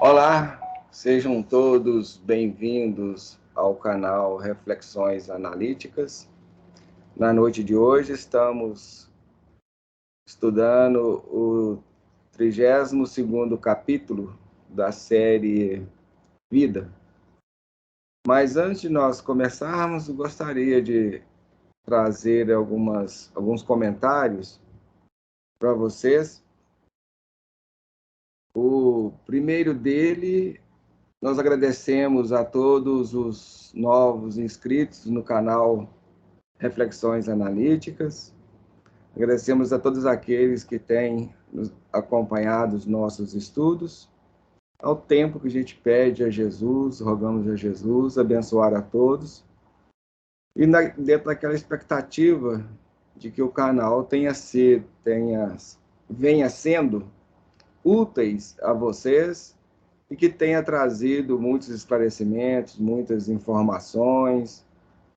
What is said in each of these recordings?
Olá, sejam todos bem-vindos ao canal Reflexões Analíticas. Na noite de hoje estamos estudando o 32º capítulo da série Vida. Mas antes de nós começarmos, eu gostaria de trazer alguns comentários para vocês. O primeiro dele, nós agradecemos a todos os novos inscritos no canal Reflexões Analíticas. Agradecemos a todos aqueles que têm acompanhado os nossos estudos. Ao tempo que a gente pede a Jesus, rogamos a Jesus abençoar a todos. E dentro daquela expectativa de que o canal venha sendo úteis a vocês e que tenha trazido muitos esclarecimentos, muitas informações,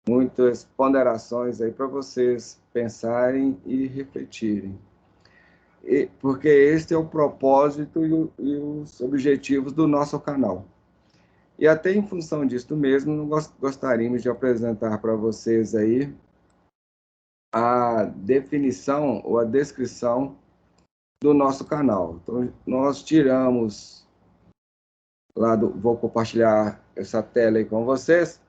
muitas ponderações aí para vocês pensarem e refletirem. Porque este é o propósito e os objetivos do nosso canal. E até em função disso mesmo, nós gostaríamos de apresentar para vocês aí a definição ou a descrição do nosso canal. Então, nós tiramos vou compartilhar essa tela aí com vocês.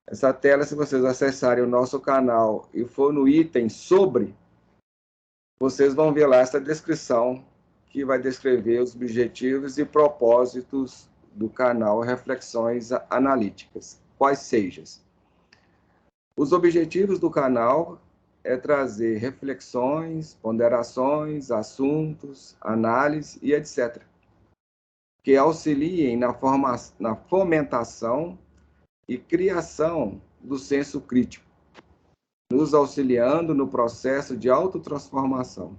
Essa tela, se vocês acessarem o nosso canal e for no item sobre, vocês vão ver lá essa descrição que vai descrever os objetivos e propósitos do canal Reflexões Analíticas. Quais sejam? Os objetivos do canal é trazer reflexões, ponderações, assuntos, análise e etc., que auxiliem na fomentação e criação do senso crítico, nos auxiliando no processo de autotransformação.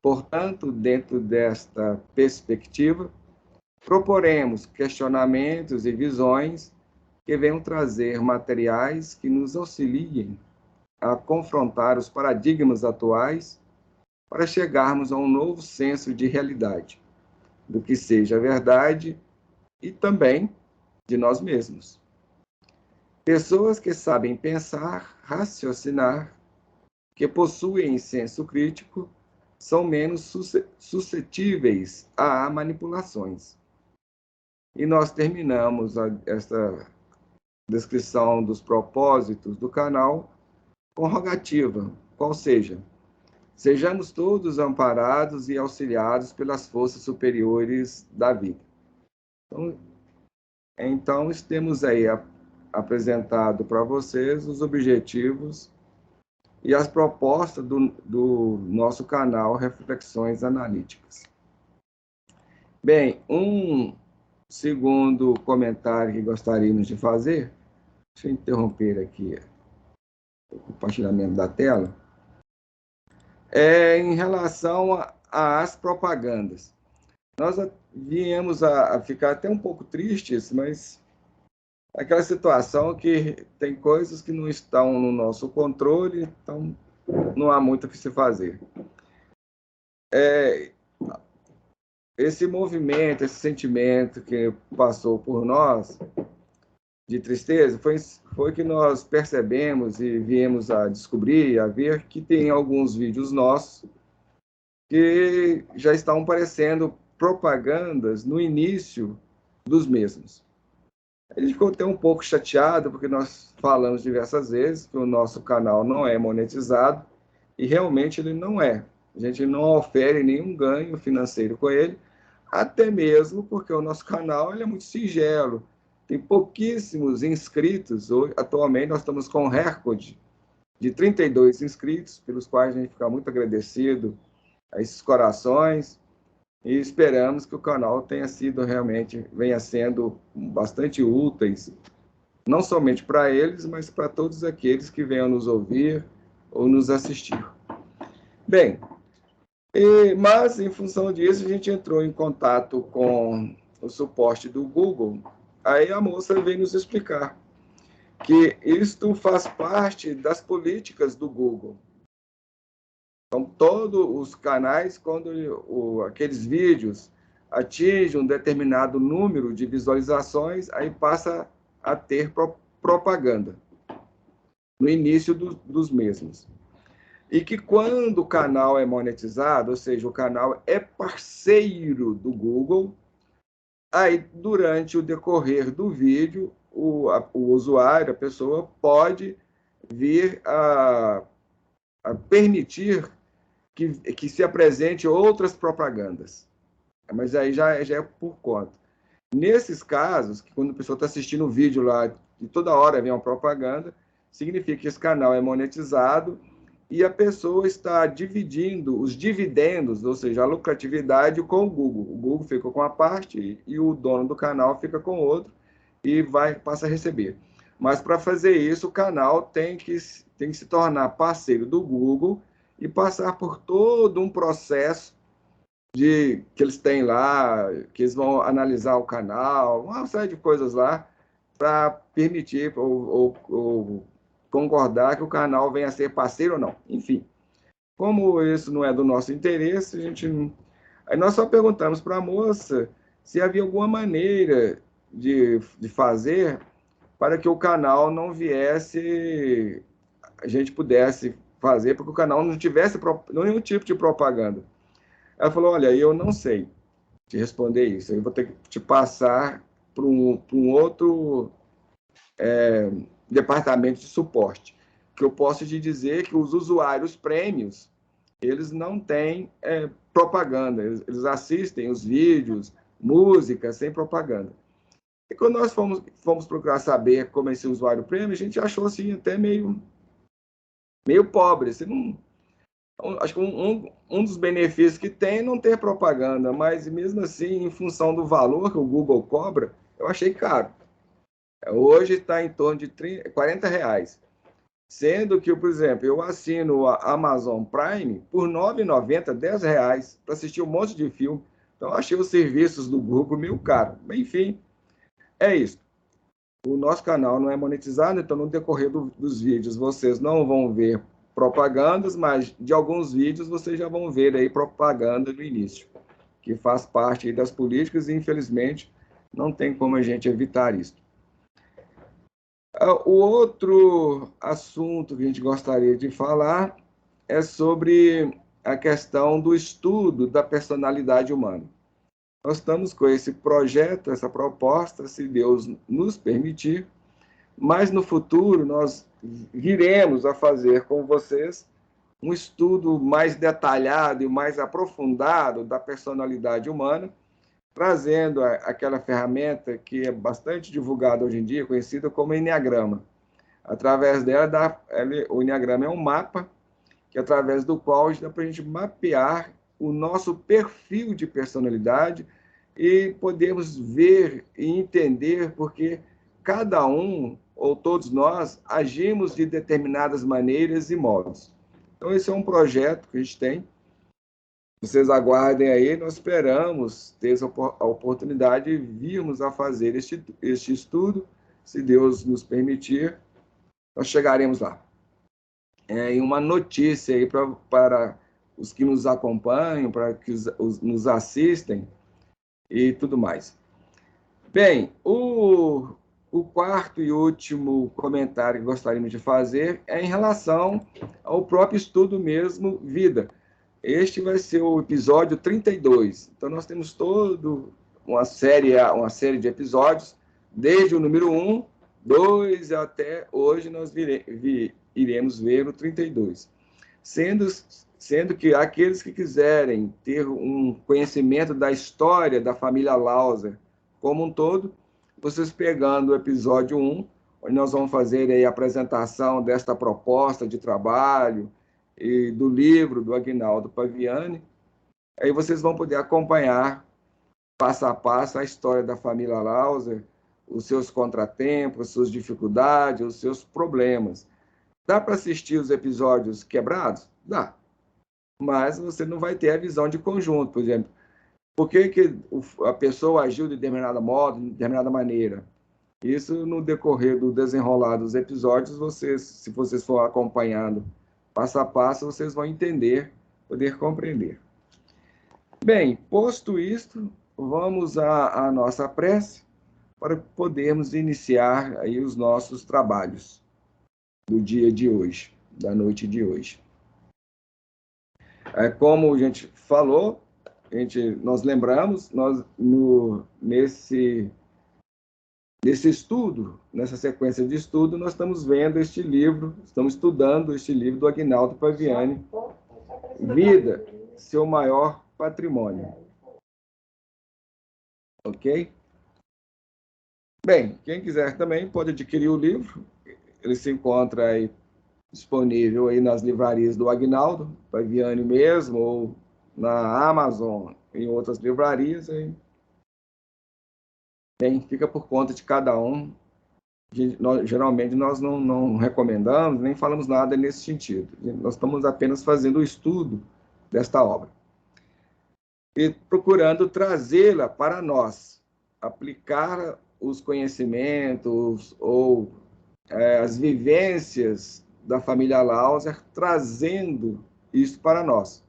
Portanto, dentro desta perspectiva, proporemos questionamentos e visões que venham trazer materiais que nos auxiliem a confrontar os paradigmas atuais para chegarmos a um novo senso de realidade, do que seja verdade e também de nós mesmos. Pessoas que sabem pensar, raciocinar, que possuem senso crítico, são menos suscetíveis a manipulações. E nós terminamos esta descrição dos propósitos do canal com rogativa, qual seja: sejamos todos amparados e auxiliados pelas forças superiores da vida. Então temos aí apresentado para vocês os objetivos e as propostas do nosso canal Reflexões Analíticas. Bem, um segundo comentário que gostaríamos de fazer, deixa eu interromper aqui o compartilhamento da tela, é em relação às propagandas. Nós viemos a ficar até um pouco tristes, mas aquela situação que tem coisas que não estão no nosso controle, então não há muito o que se fazer. Esse movimento, esse sentimento que passou por nós, de tristeza, foi que nós percebemos e viemos a descobrir, a ver que tem alguns vídeos nossos que já estão parecendo propagandas no início dos mesmos. A gente ficou até um pouco chateado, porque nós falamos diversas vezes que o nosso canal não é monetizado, e realmente ele não é. A gente não ofere nenhum ganho financeiro com ele, até mesmo porque o nosso canal ele é muito singelo, tem pouquíssimos inscritos. Hoje, atualmente nós estamos com um recorde de 32 inscritos, pelos quais a gente fica muito agradecido a esses corações, e esperamos que o canal venha sendo bastante úteis, não somente para eles, mas para todos aqueles que venham nos ouvir ou nos assistir. Bem, mas em função disso, a gente entrou em contato com o suporte do Google. Aí a moça veio nos explicar que isto faz parte das políticas do Google. Então, todos os canais, quando aqueles vídeos atinge um determinado número de visualizações, aí passa a ter propaganda no início dos mesmos. E que quando o canal é monetizado, ou seja, o canal é parceiro do Google, aí durante o decorrer do vídeo, o usuário, a pessoa, pode vir a permitir que se apresente outras propagandas. Mas aí já é por conta. Nesses casos, que quando a pessoa está assistindo um vídeo lá e toda hora vem uma propaganda, significa que esse canal é monetizado e a pessoa está dividindo os dividendos, ou seja, a lucratividade com o Google. O Google fica com uma parte e o dono do canal fica com outro e passa a receber. Mas para fazer isso, o canal tem que se tornar parceiro do Google e passar por todo um processo que eles têm lá, que eles vão analisar o canal, uma série de coisas lá, para permitir ou concordar que o canal venha a ser parceiro ou não. Enfim, como isso não é do nosso interesse, aí nós só perguntamos para a moça se havia alguma maneira de fazer para que o canal não viesse, a gente pudesse fazer, porque o canal não tivesse nenhum tipo de propaganda. Ela falou, olha, eu não sei te responder isso, eu vou ter que te passar para um outro departamento de suporte, que eu posso te dizer que os usuários prêmios, eles não têm propaganda, eles assistem os vídeos, música, sem propaganda. E quando nós fomos procurar saber como é esse usuário prêmio, a gente achou assim até meio pobre, assim, não... Acho que um dos benefícios que tem é não ter propaganda, mas mesmo assim, em função do valor que o Google cobra, eu achei caro. Hoje está em torno de R$ 40, sendo que, por exemplo, eu assino a Amazon Prime por R$ 9,90, R$ 10, para assistir um monte de filme. Então, eu achei os serviços do Google meio caro. Enfim, é isso. O nosso canal não é monetizado, então no decorrer dos vídeos vocês não vão ver propagandas, mas de alguns vídeos vocês já vão ver aí propaganda no início, que faz parte aí das políticas e, infelizmente, não tem como a gente evitar isso. O outro assunto que a gente gostaria de falar é sobre a questão do estudo da personalidade humana. Nós estamos com esse projeto, essa proposta, se Deus nos permitir, mas no futuro nós viremos a fazer com vocês um estudo mais detalhado e mais aprofundado da personalidade humana, trazendo aquela ferramenta que é bastante divulgada hoje em dia, conhecida como Enneagrama. Através dela, o Enneagrama é um mapa, que através do qual dá para a gente mapear o nosso perfil de personalidade e podemos ver e entender porque cada um, ou todos nós, agimos de determinadas maneiras e modos. Então, esse é um projeto que a gente tem. Vocês aguardem aí, nós esperamos ter a oportunidade de virmos a fazer este estudo. Se Deus nos permitir, nós chegaremos lá. E uma notícia aí para os que nos acompanham, para que nos assistem e tudo mais. Bem, o quarto e último comentário que gostaríamos de fazer é em relação ao próprio estudo mesmo, Vida. Este vai ser o episódio 32. Então, nós temos uma série de episódios, desde o número 1, 2 até hoje, nós iremos ver o 32. Sendo que aqueles que quiserem ter um conhecimento da história da família Lauser como um todo, vocês pegando o episódio 1, onde nós vamos fazer aí a apresentação desta proposta de trabalho e do livro do Aguinaldo Paviani, aí vocês vão poder acompanhar passo a passo a história da família Lauser, os seus contratempos, suas dificuldades, os seus problemas. Dá para assistir os episódios quebrados? Dá. Mas você não vai ter a visão de conjunto, por exemplo. Por que a pessoa agiu de determinado modo, de determinada maneira? Isso, no decorrer do desenrolar dos episódios, se vocês forem acompanhando passo a passo, vocês vão entender, poder compreender. Bem, posto isto, vamos à nossa prece para podermos iniciar aí os nossos trabalhos do dia de hoje, da noite de hoje. Como a gente falou, nós lembramos, nesse estudo, nessa sequência de estudo, nós estamos vendo este livro, estamos estudando este livro do Aguinaldo Paviani, Vida, seu maior patrimônio. Ok? Bem, quem quiser também pode adquirir o livro, ele se encontra aí disponível aí nas livrarias do Aguinaldo Paviani mesmo, ou na Amazon, em outras livrarias, aí. Bem, fica por conta de cada um. Geralmente nós não recomendamos, nem falamos nada nesse sentido. Nós estamos apenas fazendo o estudo desta obra e procurando trazê-la para nós, aplicar os conhecimentos ou as vivências da família Lauser, trazendo isso para nós,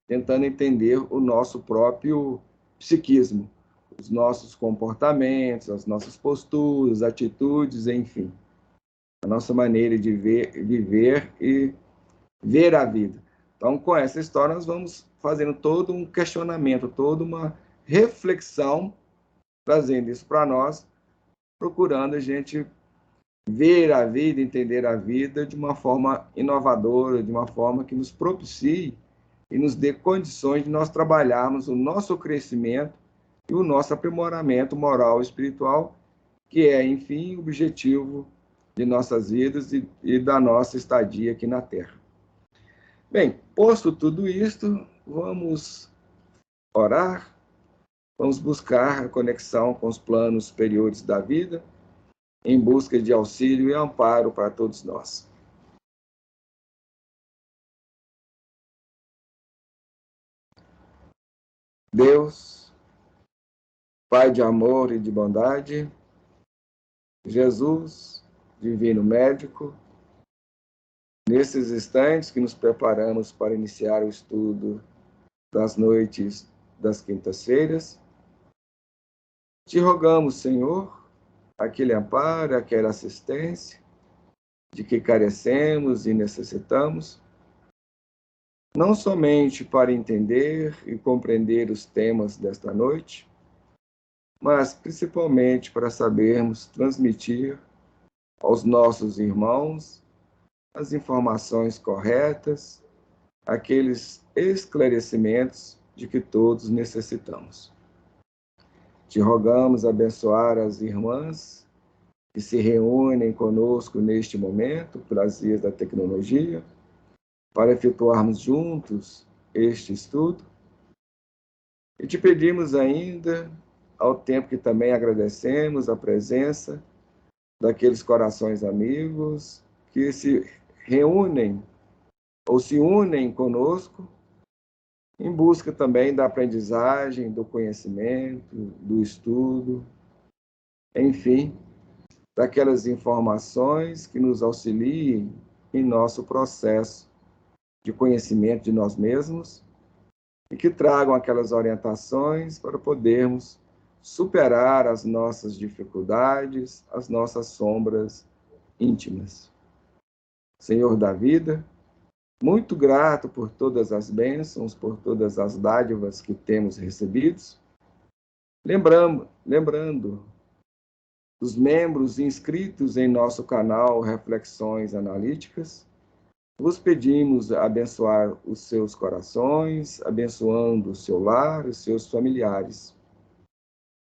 tentando entender o nosso próprio psiquismo, os nossos comportamentos, as nossas posturas, atitudes, enfim, a nossa maneira de viver e ver a vida. Então, com essa história, nós vamos fazendo todo um questionamento, toda uma reflexão, trazendo isso para nós, procurando a gente ver a vida, entender a vida de uma forma inovadora, de uma forma que nos propicie e nos dê condições de nós trabalharmos o nosso crescimento e o nosso aprimoramento moral e espiritual, que é, enfim, o objetivo de nossas vidas e da nossa estadia aqui na Terra. Bem, posto tudo isto, vamos orar, vamos buscar a conexão com os planos superiores da vida, em busca de auxílio e amparo para todos nós. Deus, Pai de amor e de bondade, Jesus, Divino Médico, nesses instantes que nos preparamos para iniciar o estudo das noites das quintas-feiras, te rogamos, Senhor, aquele amparo, aquela assistência de que carecemos e necessitamos, não somente para entender e compreender os temas desta noite, mas principalmente para sabermos transmitir aos nossos irmãos as informações corretas, aqueles esclarecimentos de que todos necessitamos. Te rogamos abençoar as irmãs que se reúnem conosco neste momento, pelas vias da tecnologia, para efetuarmos juntos este estudo. E te pedimos ainda, ao tempo que também agradecemos a presença daqueles corações amigos que se reúnem ou se unem conosco em busca também da aprendizagem, do conhecimento, do estudo, enfim, daquelas informações que nos auxiliem em nosso processo de conhecimento de nós mesmos e que tragam aquelas orientações para podermos superar as nossas dificuldades, as nossas sombras íntimas. Senhor da vida, muito grato por todas as bênçãos, por todas as dádivas que temos recebidos, lembrando dos membros inscritos em nosso canal Reflexões Analíticas, vos pedimos abençoar os seus corações, abençoando o seu lar, os seus familiares.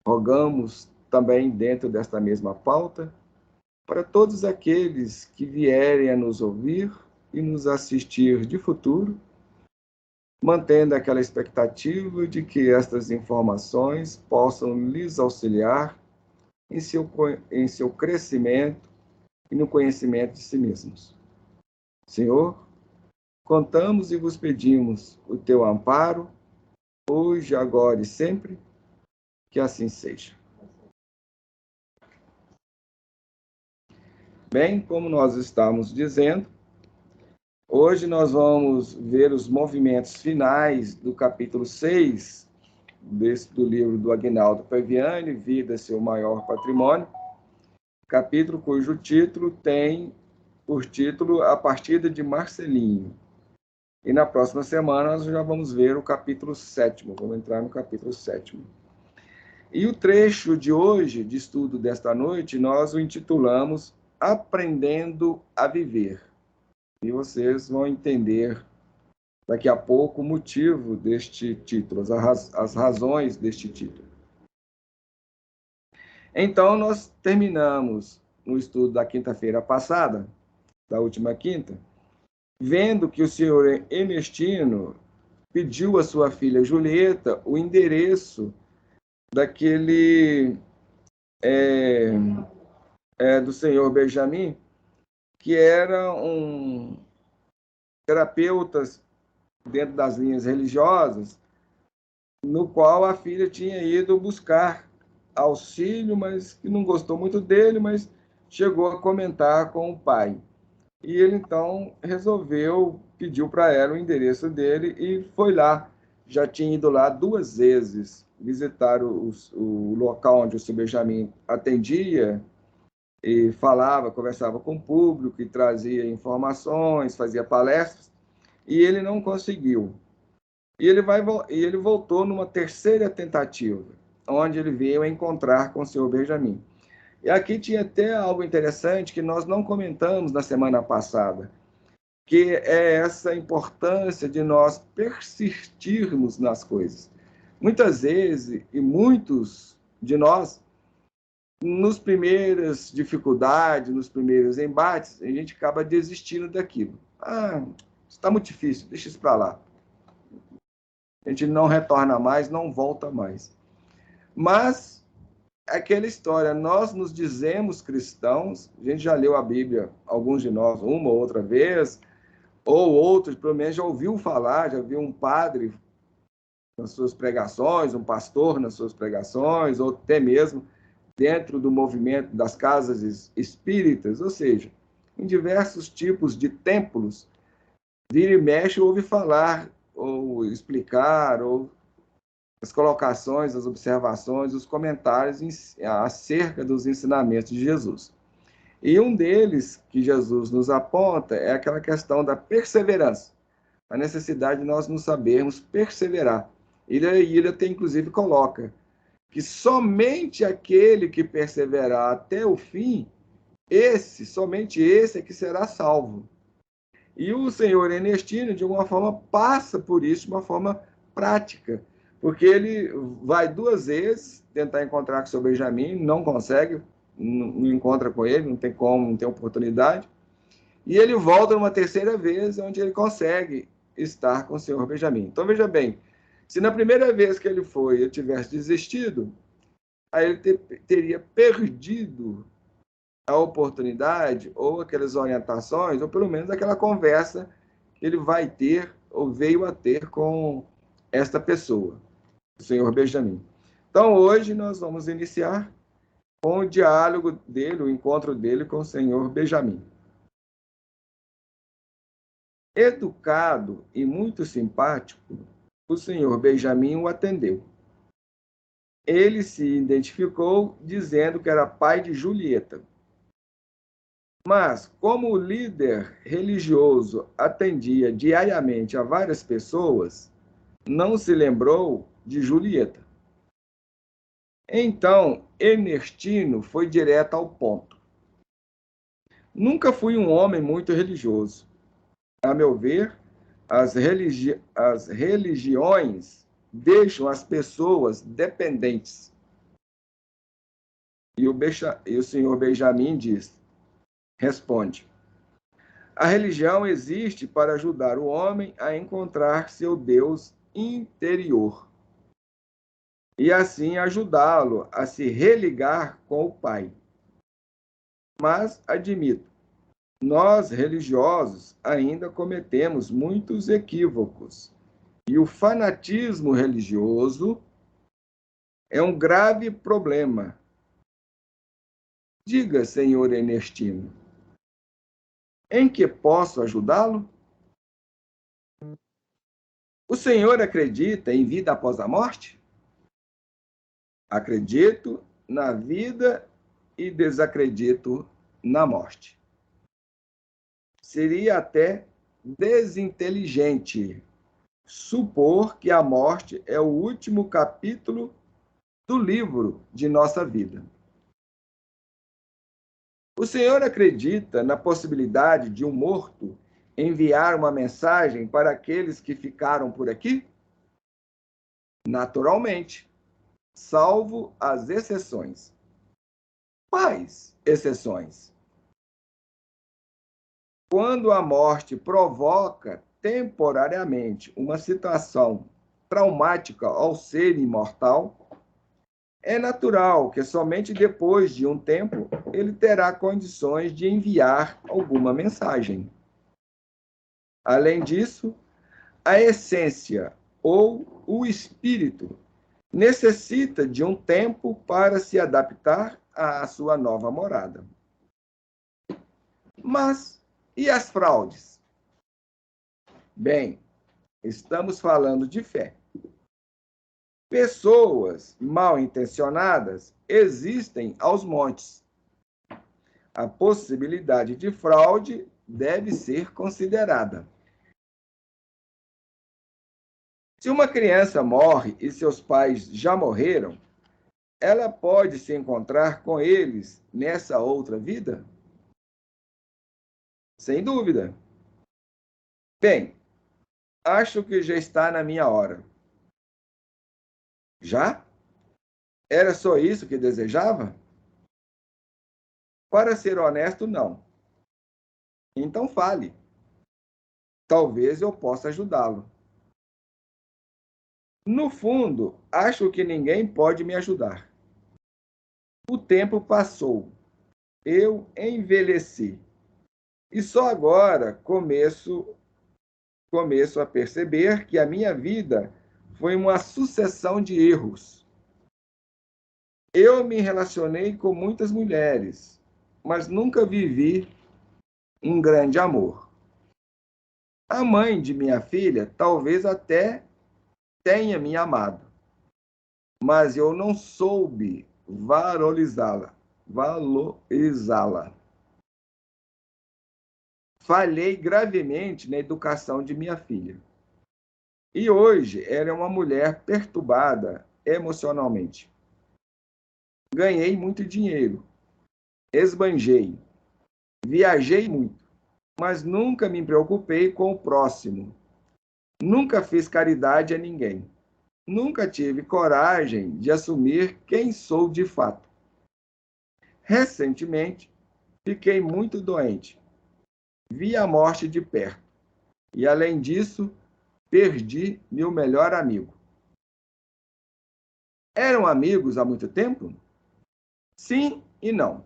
Rogamos também, dentro desta mesma pauta, para todos aqueles que vierem a nos ouvir e nos assistir de futuro, mantendo aquela expectativa de que estas informações possam lhes auxiliar em seu crescimento e no conhecimento de si mesmos. Senhor, contamos e vos pedimos o teu amparo, hoje, agora e sempre, que assim seja. Bem, como nós estamos dizendo, hoje nós vamos ver os movimentos finais do capítulo 6 do livro do Aguinaldo Paviani, Vida, Seu Maior Patrimônio, capítulo cujo título tem por título A Partida de Marcelinho. E na próxima semana nós já vamos ver o capítulo 7º, vamos entrar no capítulo 7º. E o trecho de hoje, de estudo desta noite, nós o intitulamos Aprendendo a Viver. E vocês vão entender daqui a pouco o motivo deste título, as razões deste título. Então, nós terminamos no estudo da quinta-feira passada, da última quinta, vendo que o senhor Ernestino pediu à sua filha Julieta o endereço daquele do senhor Benjamin, que era um terapeuta dentro das linhas religiosas, no qual a filha tinha ido buscar auxílio, mas que não gostou muito dele, mas chegou a comentar com o pai. E ele, então, pediu para ela o endereço dele e foi lá. Já tinha ido lá 2 vezes visitar o local onde o seu Benjamin atendia e conversava com o público e trazia informações, fazia palestras, e ele não conseguiu. E ele voltou numa terceira tentativa, onde ele veio a encontrar com o senhor Benjamin. E aqui tinha até algo interessante que nós não comentamos na semana passada, que é essa importância de nós persistirmos nas coisas. Muitas vezes, e muitos de nós, nos primeiras dificuldades, nos primeiros embates, a gente acaba desistindo daquilo. Está muito difícil, deixa isso para lá. A gente não retorna mais, não volta mais. Mas, aquela história, nós nos dizemos cristãos, a gente já leu a Bíblia, alguns de nós, uma ou outra vez, ou outros, pelo menos, já ouviu falar, já viu um padre nas suas pregações, um pastor nas suas pregações, ou até mesmo dentro do movimento das casas espíritas, ou seja, em diversos tipos de templos, vira e mexe, ouve falar, ou explicar, ou as colocações, as observações, os comentários acerca dos ensinamentos de Jesus. E um deles que Jesus nos aponta é aquela questão da perseverança, a necessidade de nós nos sabermos perseverar. Ele até, inclusive, coloca que somente aquele que perseverar até o fim, somente esse é que será salvo. E o senhor Ernestino, de alguma forma, passa por isso de uma forma prática, porque ele vai 2 vezes tentar encontrar com o seu Benjamin, não consegue, não encontra com ele, não tem como, não tem oportunidade, e ele volta uma terceira vez, onde ele consegue estar com o senhor Benjamin. Então, veja bem, se na primeira vez que ele foi, ele tivesse desistido, aí ele teria perdido a oportunidade, ou aquelas orientações, ou pelo menos aquela conversa que ele vai ter, ou veio a ter com esta pessoa, o senhor Benjamin. Então, hoje nós vamos iniciar com o diálogo dele, o encontro dele com o senhor Benjamin. Educado e muito simpático, o senhor Benjamin o atendeu. Ele se identificou dizendo que era pai de Julieta. Mas, como o líder religioso atendia diariamente a várias pessoas, não se lembrou de Julieta. Então, Ernestino foi direto ao ponto. Nunca fui um homem muito religioso. A meu ver, as religiões deixam as pessoas dependentes. E o senhor Benjamin responde: a religião existe para ajudar o homem a encontrar seu Deus interior e assim ajudá-lo a se religar com o Pai. Mas, admito, nós religiosos ainda cometemos muitos equívocos e o fanatismo religioso é um grave problema. Diga, senhor Ernestino, em que posso ajudá-lo? O senhor acredita em vida após a morte? Acredito na vida e desacredito na morte. Seria até desinteligente supor que a morte é o último capítulo do livro de nossa vida. O senhor acredita na possibilidade de um morto enviar uma mensagem para aqueles que ficaram por aqui? Naturalmente, salvo as exceções. Quais exceções? Quando a morte provoca temporariamente uma situação traumática ao ser imortal, é natural que somente depois de um tempo ele terá condições de enviar alguma mensagem. Além disso, a essência ou o espírito necessita de um tempo para se adaptar à sua nova morada. Mas e as fraudes? Bem, estamos falando de fé. Pessoas mal intencionadas existem aos montes. A possibilidade de fraude deve ser considerada. Se uma criança morre e seus pais já morreram, ela pode se encontrar com eles nessa outra vida? Sem dúvida. Bem, acho que já está na minha hora. Já? Era só isso que desejava? Para ser honesto, não. Então fale. Talvez eu possa ajudá-lo. No fundo, acho que ninguém pode me ajudar. O tempo passou. Eu envelheci. E só agora começo a perceber que a minha vida foi uma sucessão de erros. Eu me relacionei com muitas mulheres, mas nunca vivi um grande amor. A mãe de minha filha talvez até tenha me amado, mas eu não soube valorizá-la. Falhei gravemente na educação de minha filha. E hoje ela é uma mulher perturbada emocionalmente. Ganhei muito dinheiro, esbanjei, viajei muito, mas nunca me preocupei com o próximo. Nunca fiz caridade a ninguém. Nunca tive coragem de assumir quem sou de fato. Recentemente, fiquei muito doente. Vi a morte de perto. E, além disso, perdi meu melhor amigo. Eram amigos há muito tempo? Sim e não.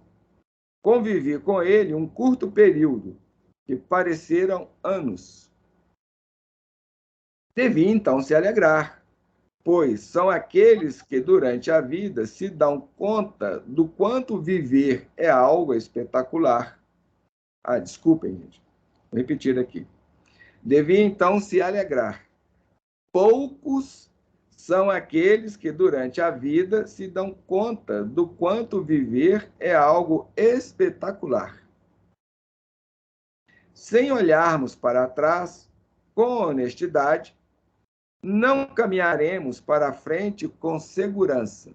Convivi com ele um curto período, que pareceram anos. Devia então se alegrar, pois são aqueles que durante a vida se dão conta do quanto viver é algo espetacular. Desculpem, gente. Vou repetir aqui. Devia então se alegrar. Poucos são aqueles que durante a vida se dão conta do quanto viver é algo espetacular. Sem olharmos para trás, com honestidade, não caminharemos para a frente com segurança.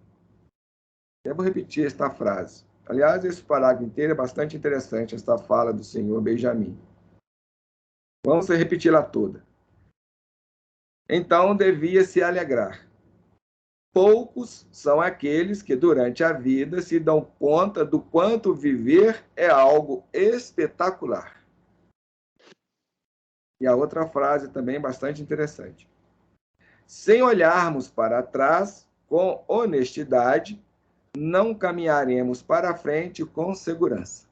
Eu vou repetir esta frase. Aliás, esse parágrafo inteiro é bastante interessante, esta fala do senhor Benjamin. Vamos repeti-la toda. Então, devia se alegrar. Poucos são aqueles que durante a vida se dão conta do quanto viver é algo espetacular. E a outra frase também bastante interessante. Sem olharmos para trás com honestidade, não caminharemos para frente com segurança.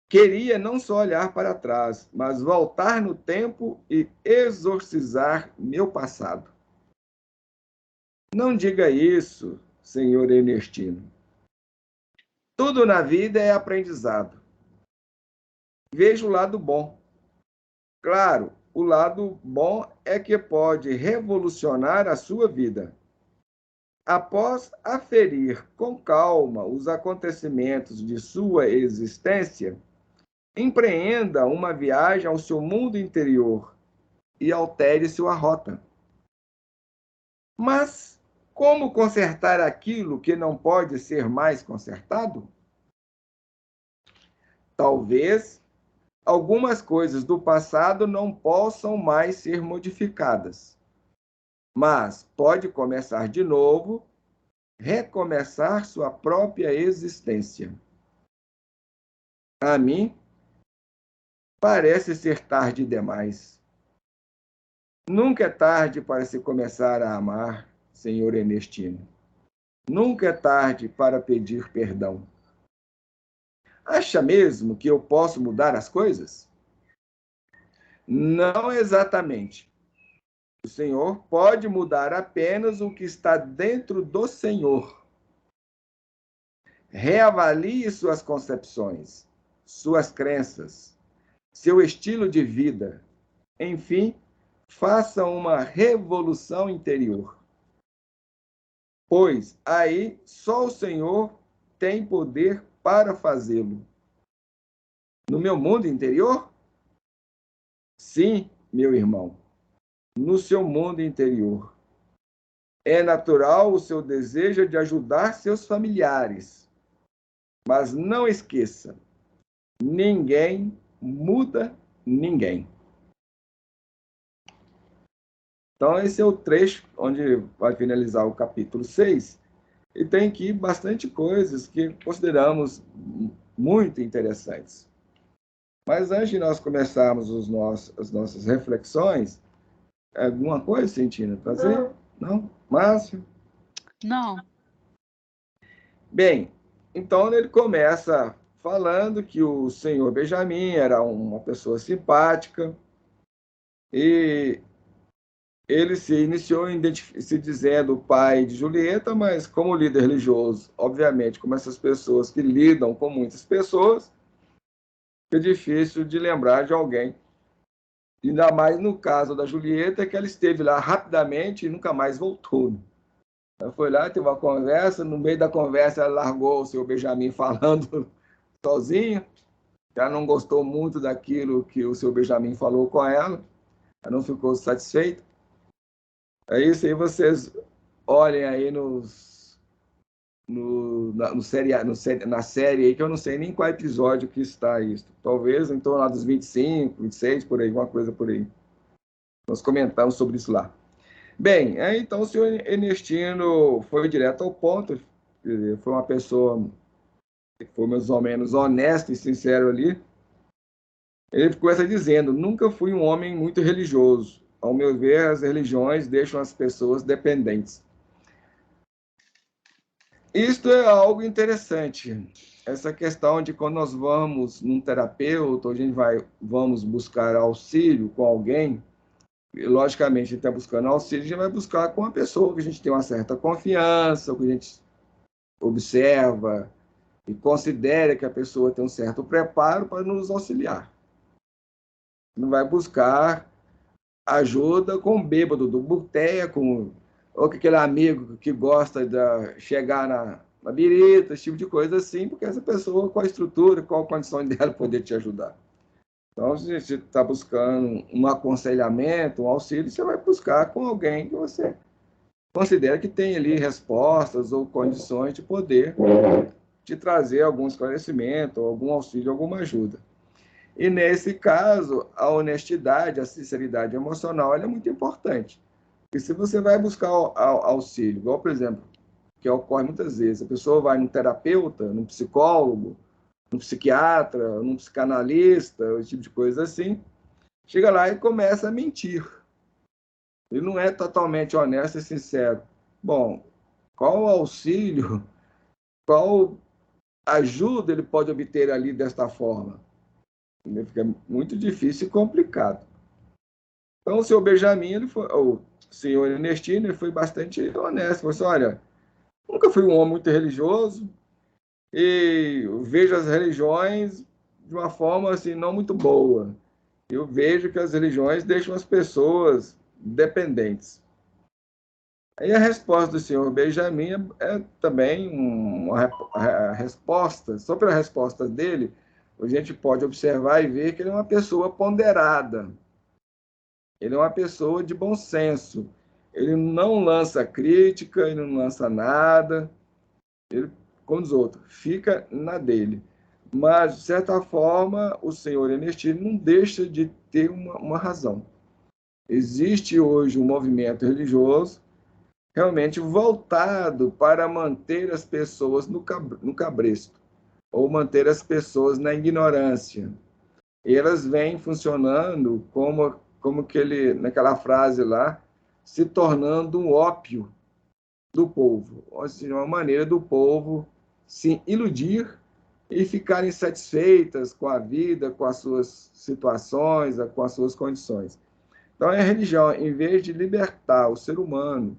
Queria não só olhar para trás, mas voltar no tempo e exorcizar meu passado. Não diga isso, senhor Ernestino. Tudo na vida é aprendizado. Veja o lado bom. Claro, o lado bom é que pode revolucionar a sua vida. após aferir com calma os acontecimentos de sua existência, empreenda uma viagem ao seu mundo interior e altere sua rota. Mas como consertar aquilo que não pode ser mais consertado? Talvez algumas coisas do passado não possam mais ser modificadas, mas pode começar de novo, recomeçar sua própria existência. A mim, parece ser tarde demais. Nunca é tarde para se começar a amar, Senhor Ernestino. Nunca é tarde para pedir perdão. Acha mesmo que eu posso mudar as coisas? Não exatamente. O Senhor pode mudar apenas o que está dentro do Senhor. Reavalie suas concepções, suas crenças, seu estilo de vida. Enfim, faça uma revolução interior. Pois aí só o Senhor tem poder para fazê-lo. No meu mundo interior? Sim, meu irmão, no seu mundo interior. É natural o seu desejo de ajudar seus familiares. Mas não esqueça, ninguém muda ninguém. Então, esse é o trecho onde vai finalizar o capítulo 6. E tem aqui bastante coisas que consideramos muito interessantes. Mas antes de nós começarmos as nossas reflexões, alguma coisa, Cintina, trazer? Não? Márcio? Não. Bem, então ele começa falando que o senhor Benjamin era uma pessoa simpática e ele se iniciou se dizendo o pai de Julieta, mas como líder religioso, obviamente, como essas pessoas que lidam com muitas pessoas, é difícil de lembrar de alguém. Ainda mais no caso da Julieta, que ela esteve lá rapidamente e nunca mais voltou. Ela foi lá, teve uma conversa, no meio da conversa ela largou o seu Benjamin falando sozinha, já não gostou muito daquilo que o seu Benjamin falou com ela, ela não ficou satisfeita. É isso aí, vocês olhem aí na série aí, que eu não sei nem qual episódio que está isso. Talvez em torno lá dos 25, 26, por aí, alguma coisa por aí. Nós comentamos sobre isso lá. Bem, então o senhor Ernestino foi direto ao ponto, foi uma pessoa que foi mais ou menos honesto e sincero ali. Ele começa dizendo: nunca fui um homem muito religioso. Ao meu ver, as religiões deixam as pessoas dependentes. Isto é algo interessante. Essa questão de quando nós vamos num terapeuta, ou a gente vamos buscar auxílio com alguém, e, logicamente, a gente está buscando auxílio, a gente vai buscar com uma pessoa que a gente tem uma certa confiança, que a gente observa e considera que a pessoa tem um certo preparo para nos auxiliar. Não vai buscar ajuda com o bêbado do boteco, ou com aquele amigo que gosta de chegar na birita, esse tipo de coisa assim, porque essa pessoa, qual a estrutura, qual a condição dela poder te ajudar. Então, se você está buscando um aconselhamento, um auxílio, você vai buscar com alguém que você considera que tem ali respostas ou condições de poder te trazer algum esclarecimento, algum auxílio, alguma ajuda. E, nesse caso, a honestidade, a sinceridade emocional, ela é muito importante. Porque se você vai buscar auxílio, igual, por exemplo, que ocorre muitas vezes, a pessoa vai num terapeuta, num psicólogo, num psiquiatra, num psicanalista, esse tipo de coisa assim, chega lá e começa a mentir. Ele não é totalmente honesto e sincero. Bom, qual auxílio, qual ajuda ele pode obter ali desta forma? Fica muito difícil e complicado. Então, o senhor Benjamin, o senhor Ernestino, ele foi bastante honesto. Falou assim: olha, nunca fui um homem muito religioso e vejo as religiões de uma forma assim, não muito boa. Eu vejo que as religiões deixam as pessoas dependentes. Aí a resposta do senhor Benjamin é também a resposta. Sobre a resposta dele, a gente pode observar e ver que ele é uma pessoa ponderada. Ele é uma pessoa de bom senso. Ele não lança crítica, ele não lança nada. Ele, como os outros, fica na dele. Mas, de certa forma, o senhor Ernestino não deixa de ter uma razão. Existe hoje um movimento religioso realmente voltado para manter as pessoas no cabresto, ou manter as pessoas na ignorância. E elas vêm funcionando como naquela frase lá, se tornando um ópio do povo, ou seja, uma maneira do povo se iludir e ficarem satisfeitas com a vida, com as suas situações, com as suas condições. Então, a religião, em vez de libertar o ser humano,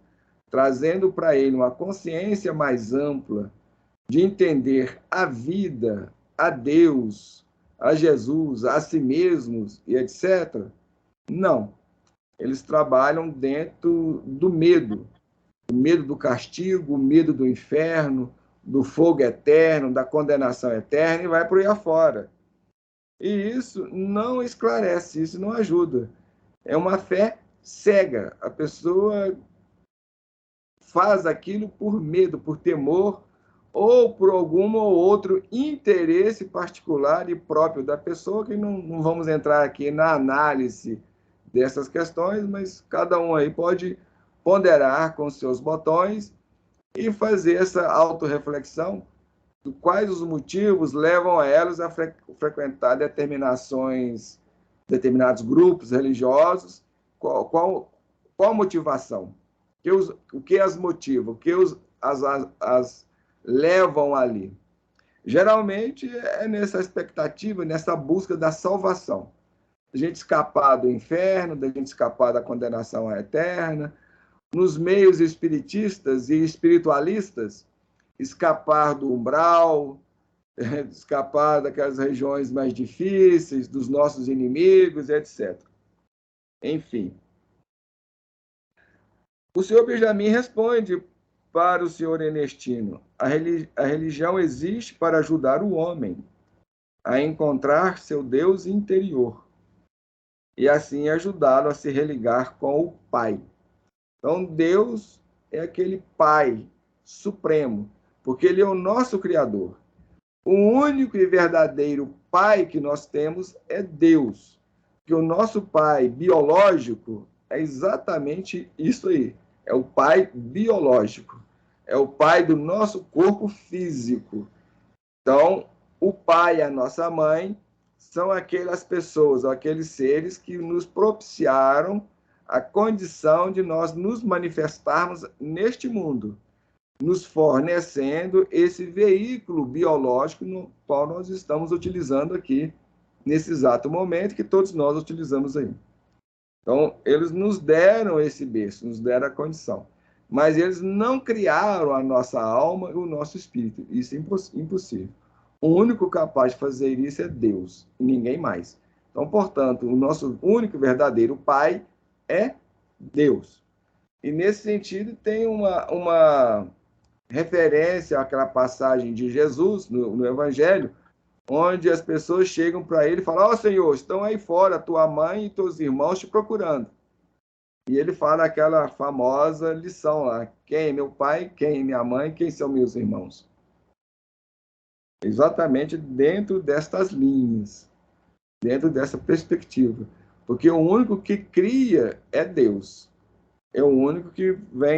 trazendo para ele uma consciência mais ampla de entender a vida, a Deus, a Jesus, a si mesmos e etc., não. Eles trabalham dentro do medo, o medo do castigo, o medo do inferno, do fogo eterno, da condenação eterna, e vai por aí afora. E isso não esclarece, isso não ajuda. É uma fé cega. A pessoa faz aquilo por medo, por temor, ou por algum ou outro interesse particular e próprio da pessoa, que não vamos entrar aqui na análise dessas questões, mas cada um aí pode ponderar com seus botões e fazer essa autorreflexão de quais os motivos levam a elas a frequentar determinados grupos religiosos, qual a motivação, o que as motiva, o que as levam ali. Geralmente é nessa expectativa, nessa busca da salvação, da gente escapar do inferno, da gente escapar da condenação eterna. Nos meios espiritistas e espiritualistas, escapar do umbral, escapar daquelas regiões mais difíceis, dos nossos inimigos, etc. Enfim. O senhor Benjamin responde para o senhor Ernestino: a religião existe para ajudar o homem a encontrar seu Deus interior e assim ajudá-lo a se religar com o Pai. Então, Deus é aquele Pai supremo, porque Ele é o nosso Criador. O único e verdadeiro Pai que nós temos é Deus. Que o nosso Pai biológico é exatamente isso aí. É o Pai biológico. É o Pai do nosso corpo físico. Então, o Pai e a nossa mãe são aquelas pessoas, aqueles seres que nos propiciaram a condição de nós nos manifestarmos neste mundo, nos fornecendo esse veículo biológico no qual nós estamos utilizando aqui, nesse exato momento, que todos nós utilizamos aí. Então, eles nos deram esse berço, nos deram a condição. Mas eles não criaram a nossa alma e o nosso espírito. Isso é impossível. O único capaz de fazer isso é Deus, e ninguém mais. Então, portanto, o nosso único verdadeiro Pai é Deus. E, nesse sentido, tem uma referência àquela passagem de Jesus no Evangelho, onde as pessoas chegam para ele e falam: ó, Senhor, estão aí fora tua mãe e teus irmãos te procurando. E ele fala aquela famosa lição lá: quem é meu pai, quem é minha mãe, quem são meus irmãos? Exatamente dentro destas linhas, dentro dessa perspectiva. Porque o único que cria é Deus. É o único que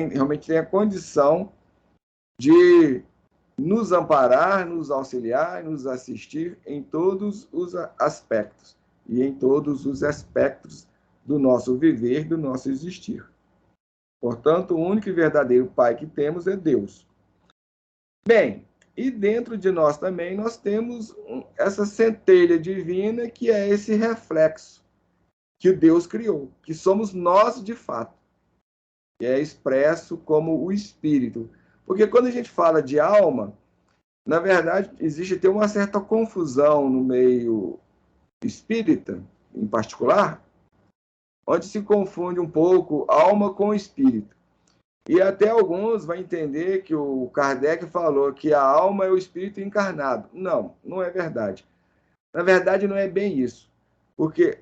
realmente tem a condição de nos amparar, nos auxiliar, nos assistir em todos os aspectos e em todos os aspectos do nosso viver, do nosso existir. Portanto, o único e verdadeiro Pai que temos é Deus. Bem, e dentro de nós também nós temos essa centelha divina que é esse reflexo que Deus criou, que somos nós de fato, que é expresso como o Espírito. Porque quando a gente fala de alma, na verdade, existe até uma certa confusão no meio espírita, em particular, onde se confunde um pouco alma com espírito. E até alguns vão entender que o Kardec falou que a alma é o espírito encarnado. Não, não é verdade. Na verdade, não é bem isso. Porque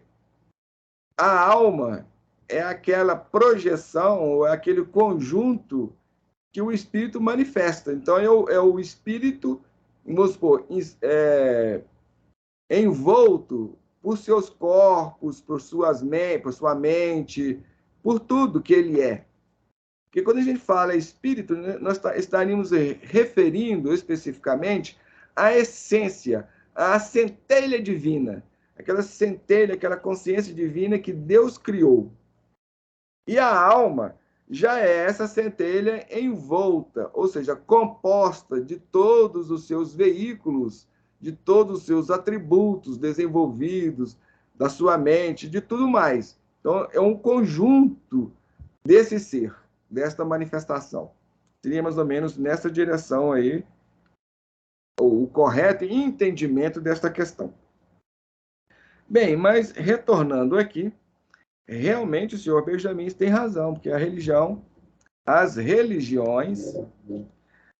a alma é aquela projeção, ou é aquele conjunto que o espírito manifesta. Então, é o espírito, vamos supor, envolto por seus corpos, por sua mente, por tudo que ele é. Porque quando a gente fala espírito, né, nós estaríamos referindo especificamente à essência, à centelha divina, aquela centelha, aquela consciência divina que Deus criou. E a alma já é essa centelha envolta, ou seja, composta de todos os seus veículos, de todos os seus atributos desenvolvidos, da sua mente, de tudo mais. Então, é um conjunto desse ser, desta manifestação. Seria mais ou menos nessa direção aí o correto entendimento desta questão. Bem, mas retornando aqui, realmente o senhor Benjamin tem razão, porque as religiões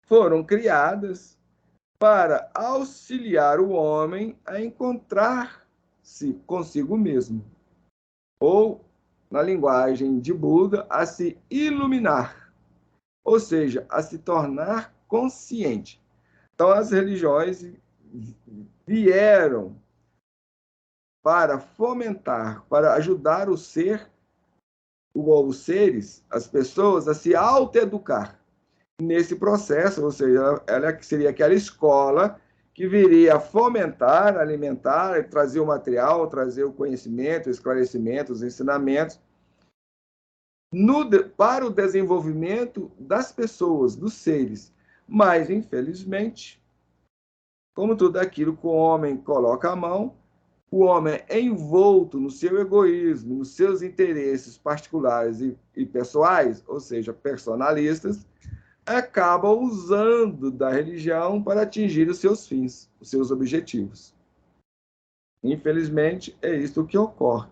foram criadas para auxiliar o homem a encontrar-se consigo mesmo, ou, na linguagem de Buda, a se iluminar, ou seja, a se tornar consciente. Então, as religiões vieram para fomentar, para ajudar o ser, os seres, as pessoas, a se autoeducar nesse processo, ou seja, ela seria aquela escola que viria a fomentar, alimentar, trazer o material, trazer o conhecimento, o esclarecimento, os ensinamentos, para o desenvolvimento das pessoas, dos seres. Mas, infelizmente, como tudo aquilo que o homem coloca a mão, o homem é envolto no seu egoísmo, nos seus interesses particulares e pessoais, ou seja, personalistas, acaba usando da religião para atingir os seus fins, os seus objetivos. Infelizmente, é isso que ocorre.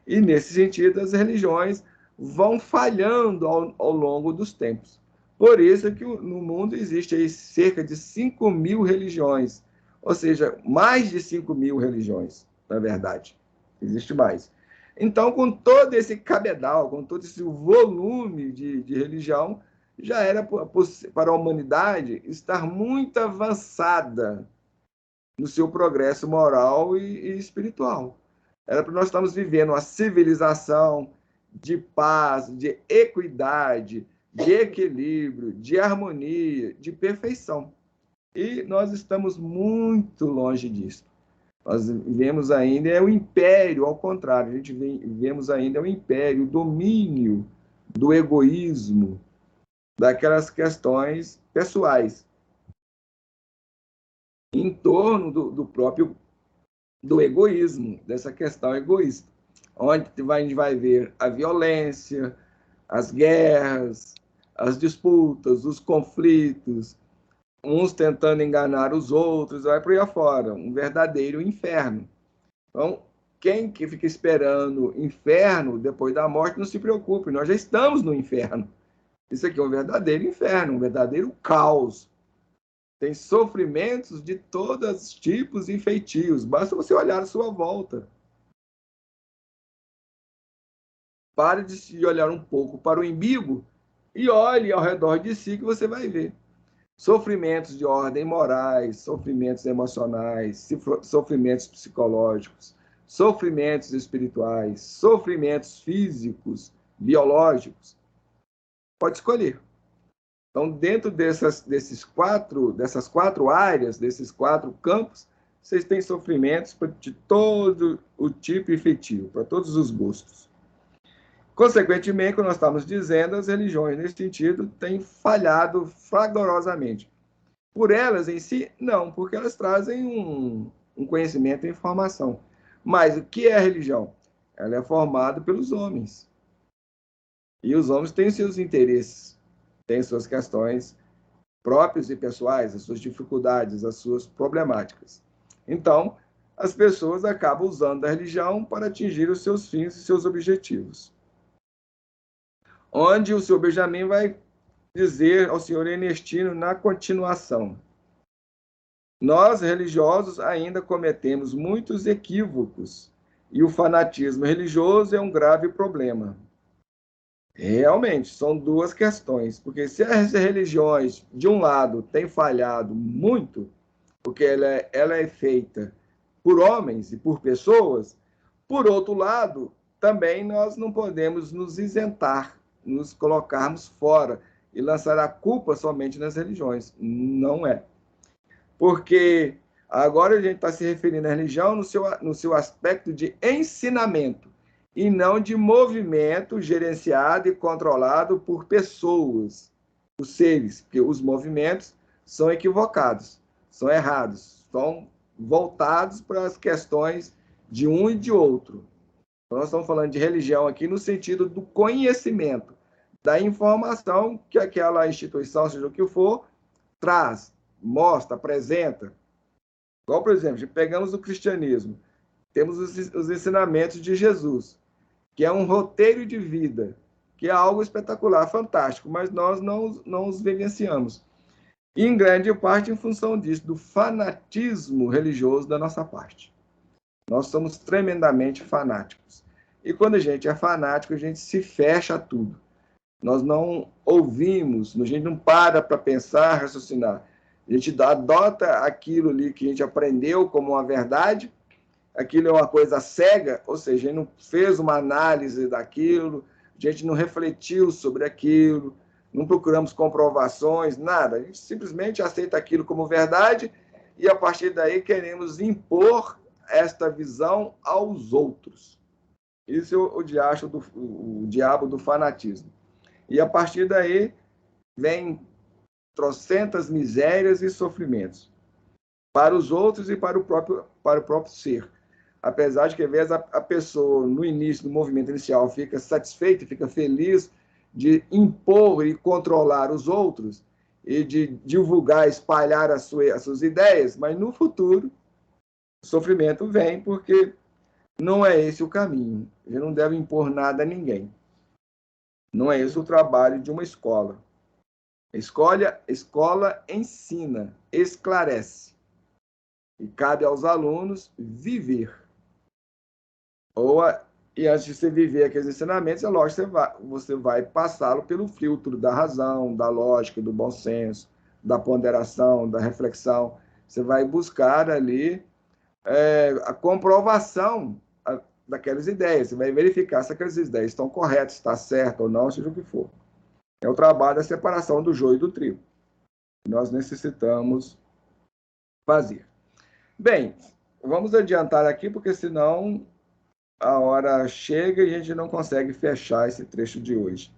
E, nesse sentido, as religiões vão falhando ao longo dos tempos. Por isso que no mundo existe aí cerca de 5.000 religiões, ou seja, mais de 5.000 religiões, na verdade. Existe mais. Então, com todo esse cabedal, com todo esse volume de religião, já era para a humanidade estar muito avançada no seu progresso moral e espiritual. Era para nós estarmos vivendo uma civilização de paz, de equidade, de equilíbrio, de harmonia, de perfeição. E nós estamos muito longe disso. Nós vivemos ainda o império, ao contrário, a gente vivemos ainda o império, o domínio do egoísmo, daquelas questões pessoais, em torno do próprio do egoísmo, dessa questão egoísta, onde a gente vai ver a violência, as guerras, as disputas, os conflitos, uns tentando enganar os outros, vai por aí afora, um verdadeiro inferno. Então, quem que fica esperando inferno depois da morte, não se preocupe, nós já estamos no inferno. Isso aqui é um verdadeiro inferno, um verdadeiro caos. Tem sofrimentos de todos os tipos e feitios. Basta você olhar à sua volta. Pare de olhar um pouco para o umbigo e olhe ao redor de si que você vai ver. Sofrimentos de ordem morais, sofrimentos emocionais, sofrimentos psicológicos, sofrimentos espirituais, sofrimentos físicos, biológicos. Pode escolher. Então, dentro dessas quatro áreas, desses 4 campos, vocês têm sofrimentos de todo o tipo e feitio, para todos os gostos. Consequentemente, como nós estamos dizendo, as religiões, nesse sentido, têm falhado fragorosamente. Por elas em si, não, porque elas trazem um conhecimento e informação. Mas o que é a religião? Ela é formada pelos homens. E os homens têm seus interesses, têm suas questões próprios e pessoais, as suas dificuldades, as suas problemáticas. Então, as pessoas acabam usando a religião para atingir os seus fins e seus objetivos. Onde o senhor Benjamin vai dizer ao senhor Ernestino na continuação. Nós, religiosos, ainda cometemos muitos equívocos e o fanatismo religioso é um grave problema. Realmente, são duas questões, porque se as religiões, de um lado, têm falhado muito, porque ela é feita por homens e por pessoas, por outro lado, também nós não podemos nos isentar, nos colocarmos fora e lançar a culpa somente nas religiões. Não é. Porque agora a gente está se referindo à religião no seu aspecto de ensinamento e não de movimento gerenciado e controlado por pessoas, os seres, porque os movimentos são equivocados, são errados, são voltados para as questões de um e de outro. Então, nós estamos falando de religião aqui no sentido do conhecimento, da informação que aquela instituição, seja o que for, traz, mostra, apresenta. Igual, por exemplo, pegamos o cristianismo, temos os ensinamentos de Jesus, que é um roteiro de vida, que é algo espetacular, fantástico, mas nós não os vivenciamos. E, em grande parte, em função disso, do fanatismo religioso da nossa parte. Nós somos tremendamente fanáticos. E quando a gente é fanático, a gente se fecha a tudo. Nós não ouvimos, a gente não para pensar, raciocinar. A gente adota aquilo ali que a gente aprendeu como uma verdade, aquilo é uma coisa cega, ou seja, a gente não fez uma análise daquilo, a gente não refletiu sobre aquilo, não procuramos comprovações, nada. A gente simplesmente aceita aquilo como verdade e, a partir daí, queremos impor esta visão aos outros. Isso é o diabo do fanatismo. E, a partir daí, vem trocentas misérias e sofrimentos para os outros e para o próprio ser. Apesar de que, às vezes, a pessoa, no início do movimento inicial, fica satisfeita, fica feliz de impor e controlar os outros e de divulgar, espalhar as suas ideias, mas no futuro o sofrimento vem porque não é esse o caminho. A gente não deve impor nada a ninguém. Não é esse o trabalho de uma escola. Escola ensina, esclarece. E cabe aos alunos viver. E antes de você viver aqueles ensinamentos, é lógico que você vai passá-lo pelo filtro da razão, da lógica, do bom senso, da ponderação, da reflexão. Você vai buscar ali a comprovação daquelas ideias. Você vai verificar se aquelas ideias estão corretas, se está certo ou não, seja o que for. É o trabalho da separação do joio e do trigo. Nós necessitamos fazer. Bem, vamos adiantar aqui, porque senão a hora chega e a gente não consegue fechar esse trecho de hoje.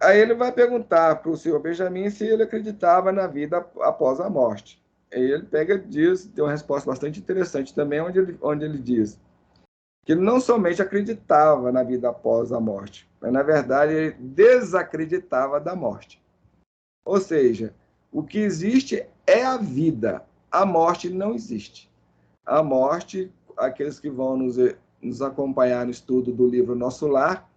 Aí ele vai perguntar para o senhor Benjamin se ele acreditava na vida após a morte. Aí ele tem uma resposta bastante interessante também, onde ele diz que ele não somente acreditava na vida após a morte, mas, na verdade, ele desacreditava da morte. Ou seja, o que existe é a vida, a morte não existe. A morte, aqueles que vão nos acompanhar no estudo do livro Nosso Lar,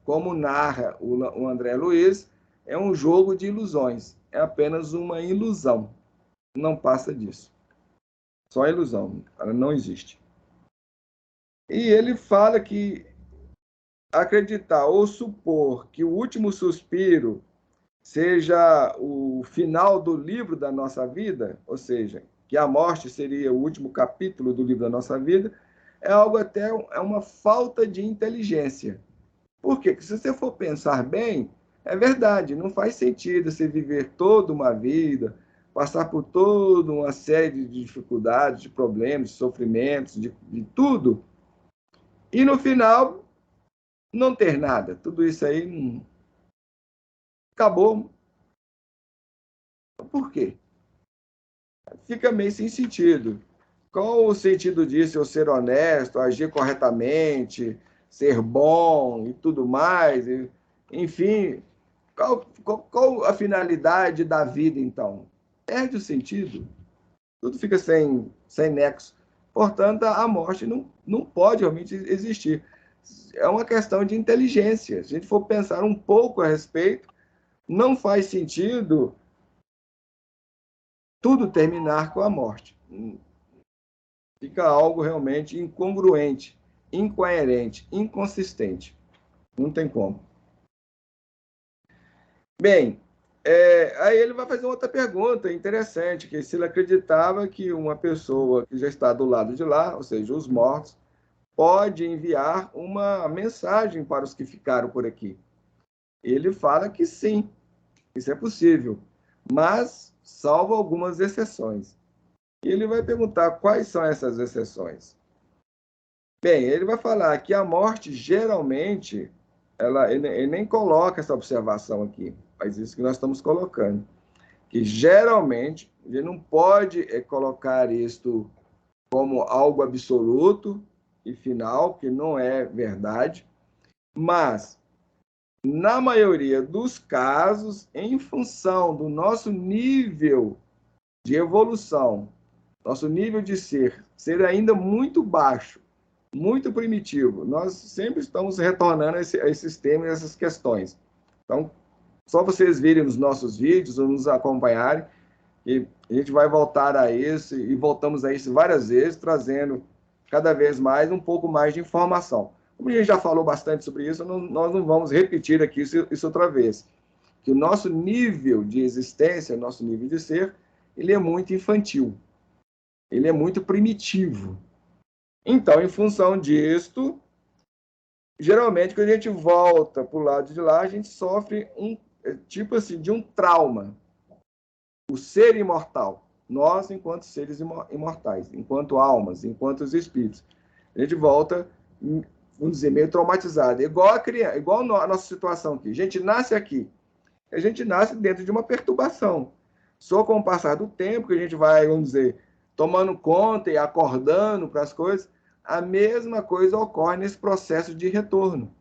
como narra o André Luiz, é um jogo de ilusões, é apenas uma ilusão, não passa disso. Só ilusão, ela não existe. E ele fala que acreditar ou supor que o último suspiro seja o final do livro da nossa vida, ou seja, que a morte seria o último capítulo do livro da nossa vida, é algo até uma falta de inteligência. Por quê? Porque se você for pensar bem, é verdade, não faz sentido você viver toda uma vida, passar por toda uma série de dificuldades, de problemas, de sofrimentos, de tudo, e no final não ter nada. Tudo isso aí acabou. Por quê? Fica meio sem sentido. Qual o sentido disso? Eu ser honesto, agir corretamente, ser bom e tudo mais? Enfim, qual a finalidade da vida, então? Perde o sentido. Tudo fica sem nexo. Portanto, a morte não pode realmente existir. É uma questão de inteligência. Se a gente for pensar um pouco a respeito, não faz sentido tudo terminar com a morte. Fica algo realmente incongruente, incoerente, inconsistente. Não tem como. Bem, aí ele vai fazer outra pergunta interessante, que se ele acreditava que uma pessoa que já está do lado de lá, ou seja, os mortos, pode enviar uma mensagem para os que ficaram por aqui. Ele fala que sim, isso é possível, mas salvo algumas exceções. E ele vai perguntar quais são essas exceções. Bem, ele vai falar que a morte, geralmente, ele nem coloca essa observação aqui, mas isso que nós estamos colocando, que geralmente, ele não pode colocar isto como algo absoluto e final, que não é verdade, mas, na maioria dos casos, em função do nosso nível de evolução, nosso nível de ser ainda muito baixo, muito primitivo. Nós sempre estamos retornando a esses temas, a essas questões. Então, só vocês virem nos nossos vídeos ou nos acompanharem, e a gente vai voltar a isso e voltamos a isso várias vezes, trazendo cada vez mais um pouco mais de informação. Como a gente já falou bastante sobre isso, nós não vamos repetir aqui isso outra vez. Que o nosso nível de existência, nosso nível de ser, ele é muito infantil. Ele é muito primitivo. Então, em função disto, geralmente, quando a gente volta para o lado de lá, a gente sofre um tipo assim de um trauma. O ser imortal. Nós, enquanto seres imortais, enquanto almas, enquanto espíritos. A gente volta, vamos dizer, meio traumatizado. Igual a criança, igual a nossa situação aqui. A gente nasce aqui. A gente nasce dentro de uma perturbação. Só com o passar do tempo que a gente vai, vamos dizer, tomando conta e acordando para as coisas, a mesma coisa ocorre nesse processo de retorno.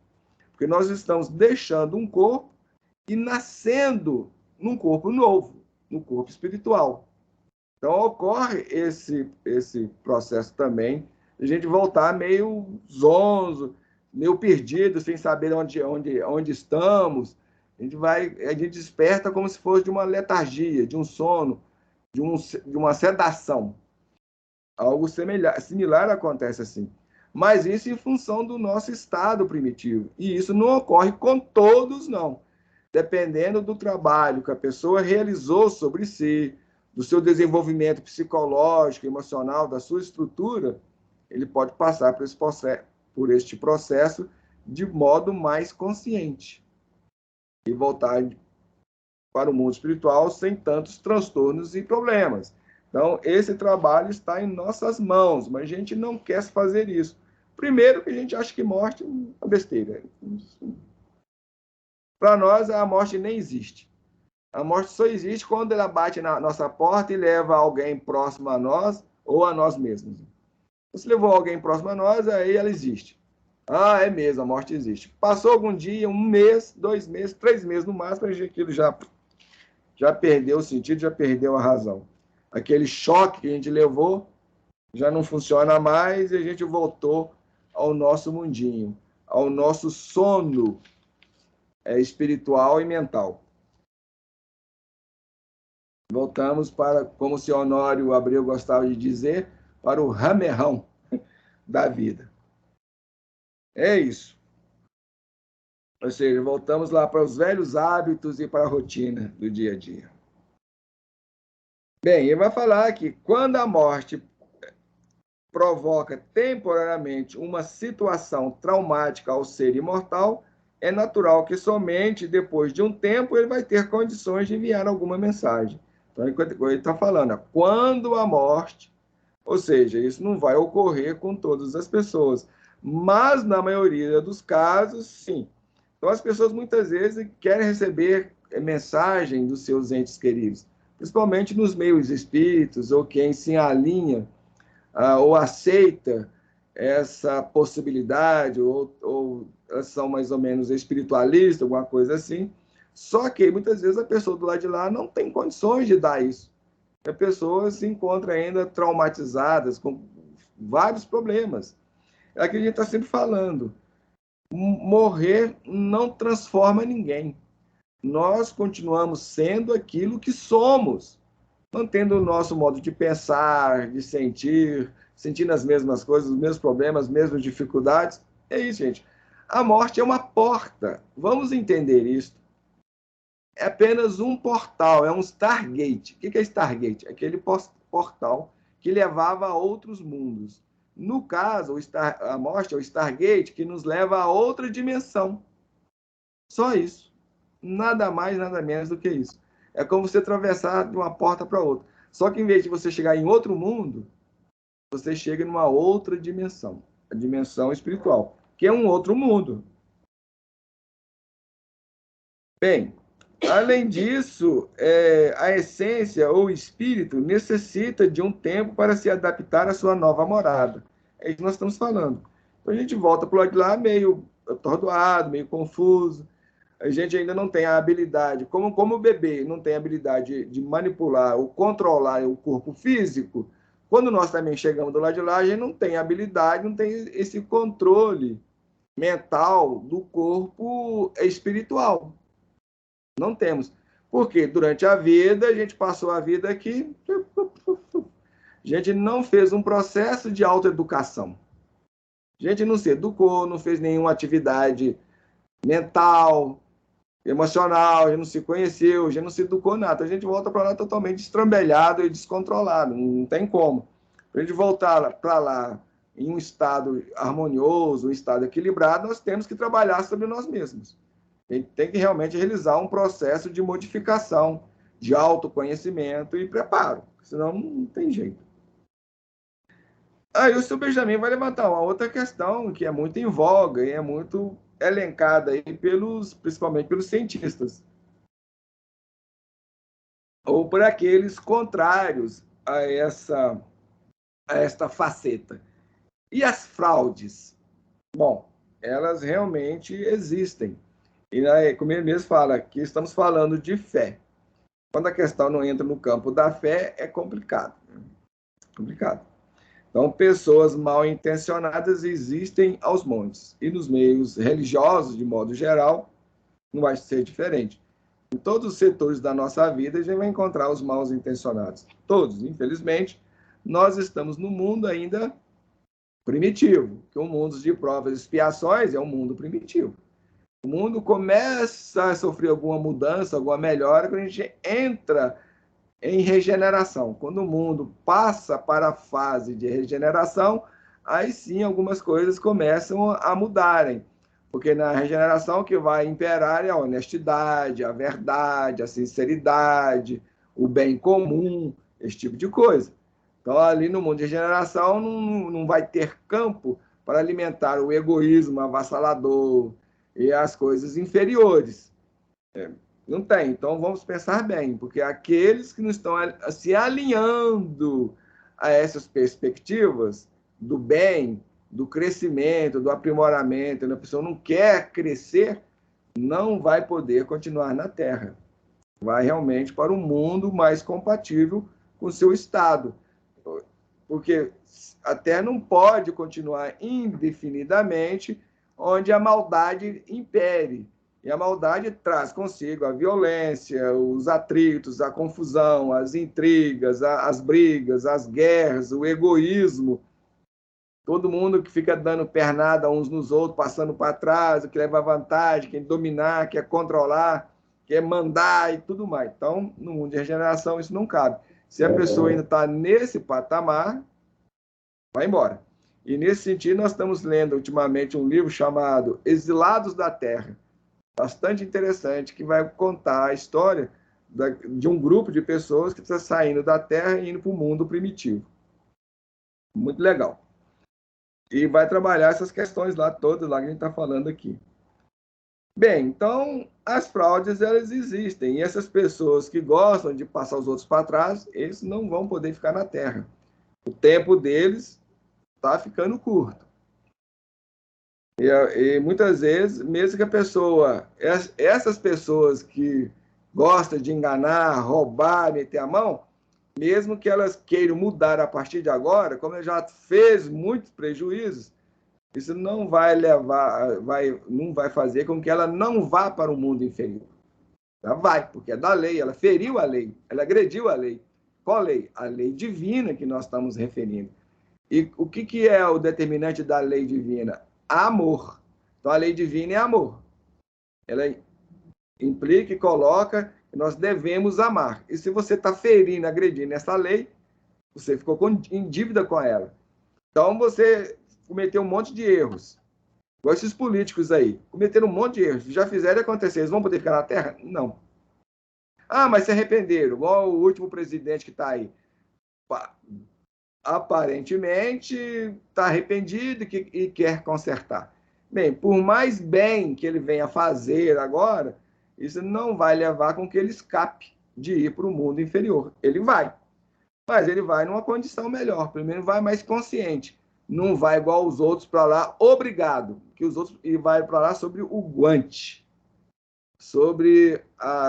Porque nós estamos deixando um corpo e nascendo num corpo novo, no corpo espiritual. Então ocorre esse processo também, de a gente voltar meio zonzo, meio perdido, sem saber onde estamos. A gente desperta como se fosse de uma letargia, de um sono, de uma sedação. Algo similar acontece assim. Mas isso em função do nosso estado primitivo. E isso não ocorre com todos, não. Dependendo do trabalho que a pessoa realizou sobre si, do seu desenvolvimento psicológico, emocional, da sua estrutura, ele pode passar por este processo de modo mais consciente e voltar para o mundo espiritual sem tantos transtornos e problemas. Então, esse trabalho está em nossas mãos, mas a gente não quer fazer isso. Primeiro, que a gente acha que morte é uma besteira. Para nós, a morte nem existe. A morte só existe quando ela bate na nossa porta e leva alguém próximo a nós ou a nós mesmos. Se levou alguém próximo a nós, aí ela existe. Ah, é mesmo, a morte existe. Passou algum dia, 1 mês, 2 meses, 3 meses no máximo, aquilo já perdeu o sentido, já perdeu a razão. Aquele choque que a gente levou já não funciona mais e a gente voltou ao nosso mundinho, ao nosso sono espiritual e mental. Voltamos para, como o senhor Honório Abreu gostava de dizer, para o ramerrão da vida. É isso. Ou seja, voltamos lá para os velhos hábitos e para a rotina do dia a dia. Bem, ele vai falar que quando a morte provoca temporariamente uma situação traumática ao ser imortal, é natural que somente depois de um tempo ele vai ter condições de enviar alguma mensagem. Então, ele está falando, quando a morte, ou seja, isso não vai ocorrer com todas as pessoas, mas na maioria dos casos, sim. Então, as pessoas muitas vezes querem receber mensagem dos seus entes queridos, principalmente nos meios espíritos ou quem se alinha ou aceita essa possibilidade, ou são mais ou menos espiritualistas, alguma coisa assim. Só que muitas vezes a pessoa do lado de lá não tem condições de dar isso. A pessoa se encontra ainda traumatizada, com vários problemas. É o que a gente está sempre falando. Morrer não transforma ninguém. nós continuamos sendo aquilo que somos, mantendo o nosso modo de pensar, de sentir, sentindo as mesmas coisas, os mesmos problemas, as mesmas dificuldades. É isso, gente. A morte é uma porta. Vamos entender isso. É apenas um portal, é um Stargate. O que é Stargate? Aquele portal que levava a outros mundos. No caso, a morte é o Stargate que nos leva a outra dimensão. Só isso. Nada mais, nada menos do que isso. É como você atravessar de uma porta para outra. Só que em vez de você chegar em outro mundo, você chega numa outra dimensão. A dimensão espiritual, que é um outro mundo. Bem, além disso, a essência ou o espírito necessita de um tempo para se adaptar à sua nova morada. É isso que nós estamos falando. Então a gente volta para o lado de lá meio atordoado, meio confuso. A gente ainda não tem a habilidade, como o bebê não tem a habilidade de manipular ou controlar o corpo físico, quando nós também chegamos do lado de lá, a gente não tem habilidade, não tem esse controle mental do corpo espiritual. Não temos. Porque durante a vida, a gente passou a vida aqui, a gente não fez um processo de autoeducação. A gente não se educou, não fez nenhuma atividade mental, emocional, a gente não se conheceu, a gente não se educou nada. A gente volta para lá totalmente estrambelhado e descontrolado, não tem como. Para a gente voltar para lá em um estado harmonioso, um estado equilibrado, nós temos que trabalhar sobre nós mesmos. A gente tem que realmente realizar um processo de modificação, de autoconhecimento e preparo, senão não tem jeito. Aí o Sr. Benjamin vai levantar uma outra questão que é muito em voga e é muito elencada aí principalmente pelos cientistas, ou por aqueles contrários a esta faceta. E as fraudes? Bom, elas realmente existem. E como ele mesmo fala, que estamos falando de fé. Quando a questão não entra no campo da fé, é complicado. Complicado. Então, pessoas mal intencionadas existem aos montes. E nos meios religiosos, de modo geral, não vai ser diferente. Em todos os setores da nossa vida, a gente vai encontrar os mal intencionados. Todos, infelizmente, nós estamos no mundo ainda primitivo, que o mundo de provas e expiações é um mundo primitivo. O mundo começa a sofrer alguma mudança, alguma melhora, quando a gente entra em regeneração. Quando o mundo passa para a fase de regeneração, aí sim algumas coisas começam a mudarem. Porque na regeneração o que vai imperar é a honestidade, a verdade, a sinceridade, o bem comum, esse tipo de coisa. Então, ali no mundo de regeneração, não vai ter campo para alimentar o egoísmo avassalador e as coisas inferiores. Não tem. Então, vamos pensar bem, porque aqueles que não estão se alinhando a essas perspectivas do bem, do crescimento, do aprimoramento, a pessoa não quer crescer, não vai poder continuar na Terra. Vai realmente para um mundo mais compatível com o seu estado. Porque a Terra não pode continuar indefinidamente onde a maldade impere. E a maldade traz consigo a violência, os atritos, a confusão, as intrigas, as brigas, as guerras, o egoísmo. Todo mundo que fica dando pernada uns nos outros, passando para trás, que leva vantagem, quer dominar, quer controlar, quer mandar e tudo mais. Então, no mundo de regeneração, isso não cabe. Se a pessoa ainda está nesse patamar, vai embora. E nesse sentido, nós estamos lendo ultimamente um livro chamado Exilados da Terra, bastante interessante, que vai contar a história de um grupo de pessoas que está saindo da Terra e indo para o mundo primitivo. Muito legal. E vai trabalhar essas questões lá todas lá que a gente está falando aqui. Bem, então as fraudes elas existem e essas pessoas que gostam de passar os outros para trás, eles não vão poder ficar na Terra. O tempo deles está ficando curto. E muitas vezes, mesmo que a pessoa, essas pessoas que gostam de enganar, roubar, meter a mão, mesmo que elas queiram mudar a partir de agora, como ela já fez muitos prejuízos, isso não vai levar, não vai fazer com que ela não vá para o mundo inferior. Ela vai, porque é da lei, ela feriu a lei, ela agrediu a lei. Qual lei? A lei divina que nós estamos referindo. E o que é o determinante da lei divina? Amor. Então, a lei divina é amor. Ela implica e coloca que nós devemos amar. E se você está ferindo, agredindo essa lei, você ficou em dívida com ela. Então, você cometeu um monte de erros. Igual esses políticos aí, cometeram um monte de erros. Já fizeram acontecer. Eles vão poder ficar na Terra? Não. Ah, mas se arrependeram. Igual o último presidente que está aí. Aparentemente, está arrependido e quer consertar. Bem, por mais bem que ele venha fazer agora, isso não vai levar com que ele escape de ir para o mundo inferior. Ele vai, mas ele vai numa condição melhor, pelo menos vai mais consciente. Não vai igual os outros para lá, obrigado, que os outros e vai para lá sobre o guante. Sobre,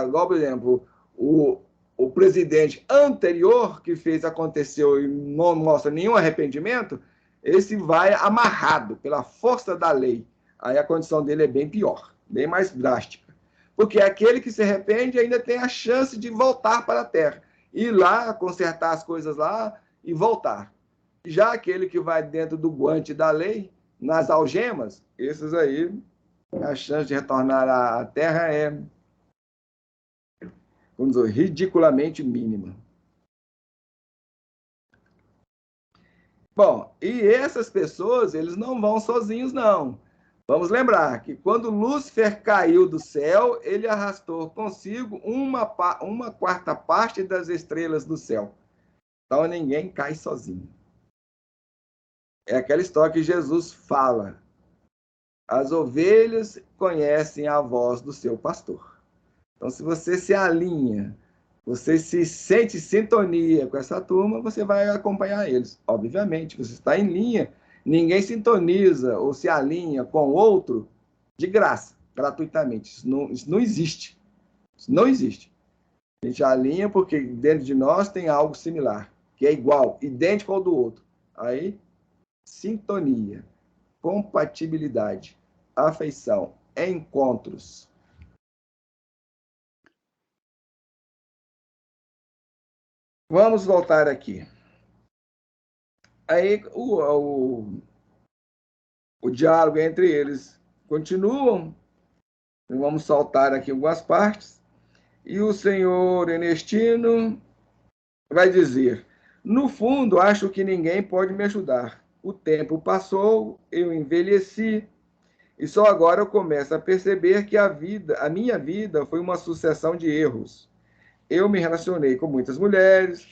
igual, por exemplo, o presidente anterior que fez aconteceu e não mostra nenhum arrependimento, esse vai amarrado pela força da lei. Aí a condição dele é bem pior, bem mais drástica. Porque aquele que se arrepende ainda tem a chance de voltar para a terra, ir lá, consertar as coisas lá e voltar. Já aquele que vai dentro do guante da lei, nas algemas, esses aí, a chance de retornar à terra é, vamos dizer, ridiculamente mínima. Bom, e essas pessoas, eles não vão sozinhos, não. Vamos lembrar que quando Lúcifer caiu do céu, ele arrastou consigo uma quarta parte das estrelas do céu. Então ninguém cai sozinho. É aquela história que Jesus fala. As ovelhas conhecem a voz do seu pastor. Então, se você se alinha, você se sente sintonia com essa turma, você vai acompanhar eles. Obviamente, você está em linha, ninguém sintoniza ou se alinha com outro de graça, gratuitamente. Isso não existe. Isso não existe. A gente alinha porque dentro de nós tem algo similar, que é igual, idêntico ao do outro. Aí, sintonia, compatibilidade, afeição, encontros. Vamos voltar aqui. Aí o diálogo entre eles continuam. Vamos saltar aqui algumas partes. E o senhor Ernestino vai dizer: no fundo, acho que ninguém pode me ajudar. O tempo passou, eu envelheci, e só agora eu começo a perceber que a minha vida foi uma sucessão de erros. Eu me relacionei com muitas mulheres.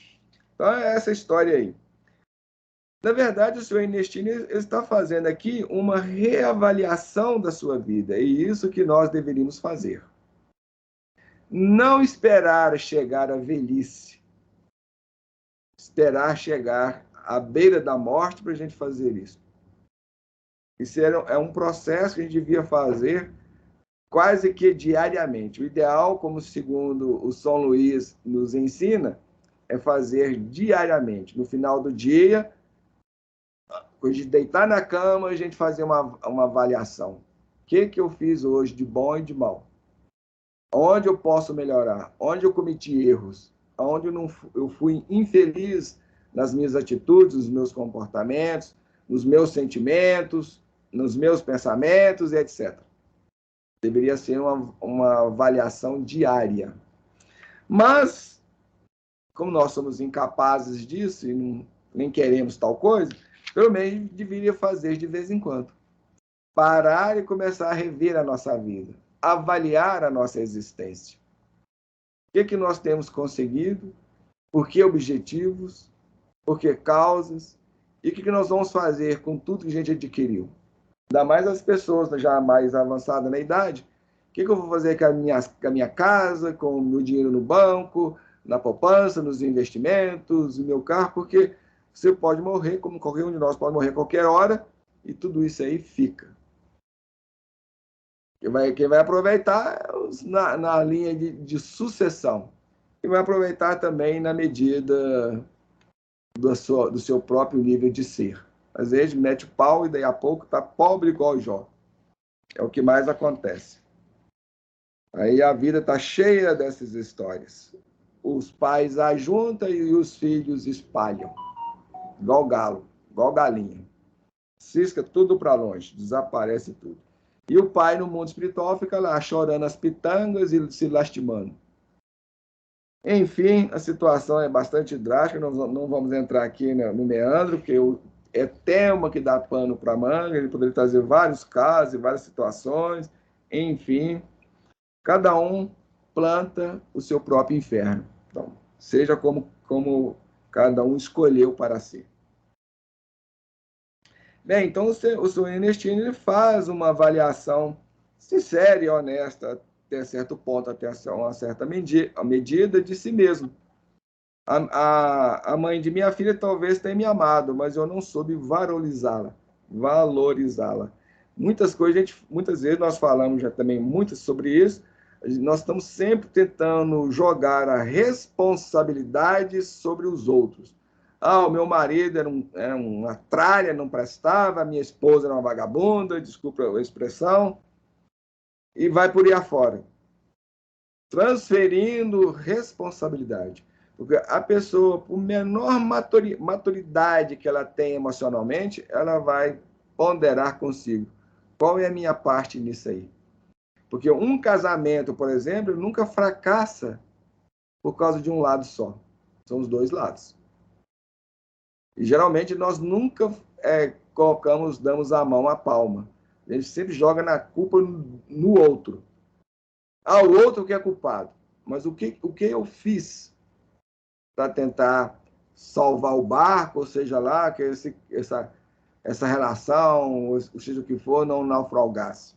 Então, é essa história aí. Na verdade, o senhor Ernestino está fazendo aqui uma reavaliação da sua vida, e isso que nós deveríamos fazer. Não esperar chegar à velhice, esperar chegar à beira da morte para a gente fazer isso. Isso é um processo que a gente devia fazer quase que diariamente. O ideal, como segundo o São Luís nos ensina, é fazer diariamente. No final do dia, depois de deitar na cama, a gente fazer uma avaliação. O que eu fiz hoje de bom e de mal? Onde eu posso melhorar? Onde eu cometi erros? Onde eu fui infeliz nas minhas atitudes, nos meus comportamentos, nos meus sentimentos, nos meus pensamentos, etc. Deveria ser uma avaliação diária. Mas, como nós somos incapazes disso e nem queremos tal coisa, pelo menos deveria fazer de vez em quando. Parar e começar a rever a nossa vida, avaliar a nossa existência. O que nós temos conseguido, por que objetivos, por que causas, e o que nós vamos fazer com tudo que a gente adquiriu. Ainda mais as pessoas já mais avançadas na idade, o que eu vou fazer com a minha casa, com o meu dinheiro no banco, na poupança, nos investimentos, no meu carro, porque você pode morrer, como qualquer um de nós pode morrer a qualquer hora, e tudo isso aí fica. Quem vai aproveitar na linha de sucessão. E vai aproveitar também na medida do seu próprio nível de ser. Às vezes mete o pau e daí a pouco está pobre igual o Jó. É o que mais acontece. Aí a vida está cheia dessas histórias. Os pais ajuntam e os filhos espalham, igual galo, igual galinha. Cisca tudo para longe, desaparece tudo. E o pai, no mundo espiritual, fica lá chorando as pitangas e se lastimando. Enfim, a situação é bastante drástica, nós não vamos entrar aqui no meandro, porque é tema que dá pano para manga, ele poderia trazer vários casos e várias situações, enfim, cada um planta o seu próprio inferno. Então, seja como cada um escolheu para si. Bem, então o senhor Ernestino ele faz uma avaliação sincera e honesta, até certo ponto, até uma certa medida de si mesmo. A mãe de minha filha talvez tenha me amado, mas eu não soube valorizá-la. Muitas coisas, muitas vezes nós falamos já também muito sobre isso, nós estamos sempre tentando jogar a responsabilidade sobre os outros. Ah, o meu marido era uma tralha, não prestava, a minha esposa era uma vagabunda, desculpa a expressão, e vai por aí afora, transferindo responsabilidade. Porque a pessoa, por menor maturidade que ela tem emocionalmente, ela vai ponderar consigo. Qual é a minha parte nisso aí? Porque um casamento, por exemplo, nunca fracassa por causa de um lado só. São os dois lados. E geralmente nós nunca damos a mão à palma. A gente sempre joga na culpa no outro. Ah, o outro que é culpado. Mas o que eu fiz para tentar salvar o barco, ou seja lá, que essa relação, ou seja o que for, não naufragasse?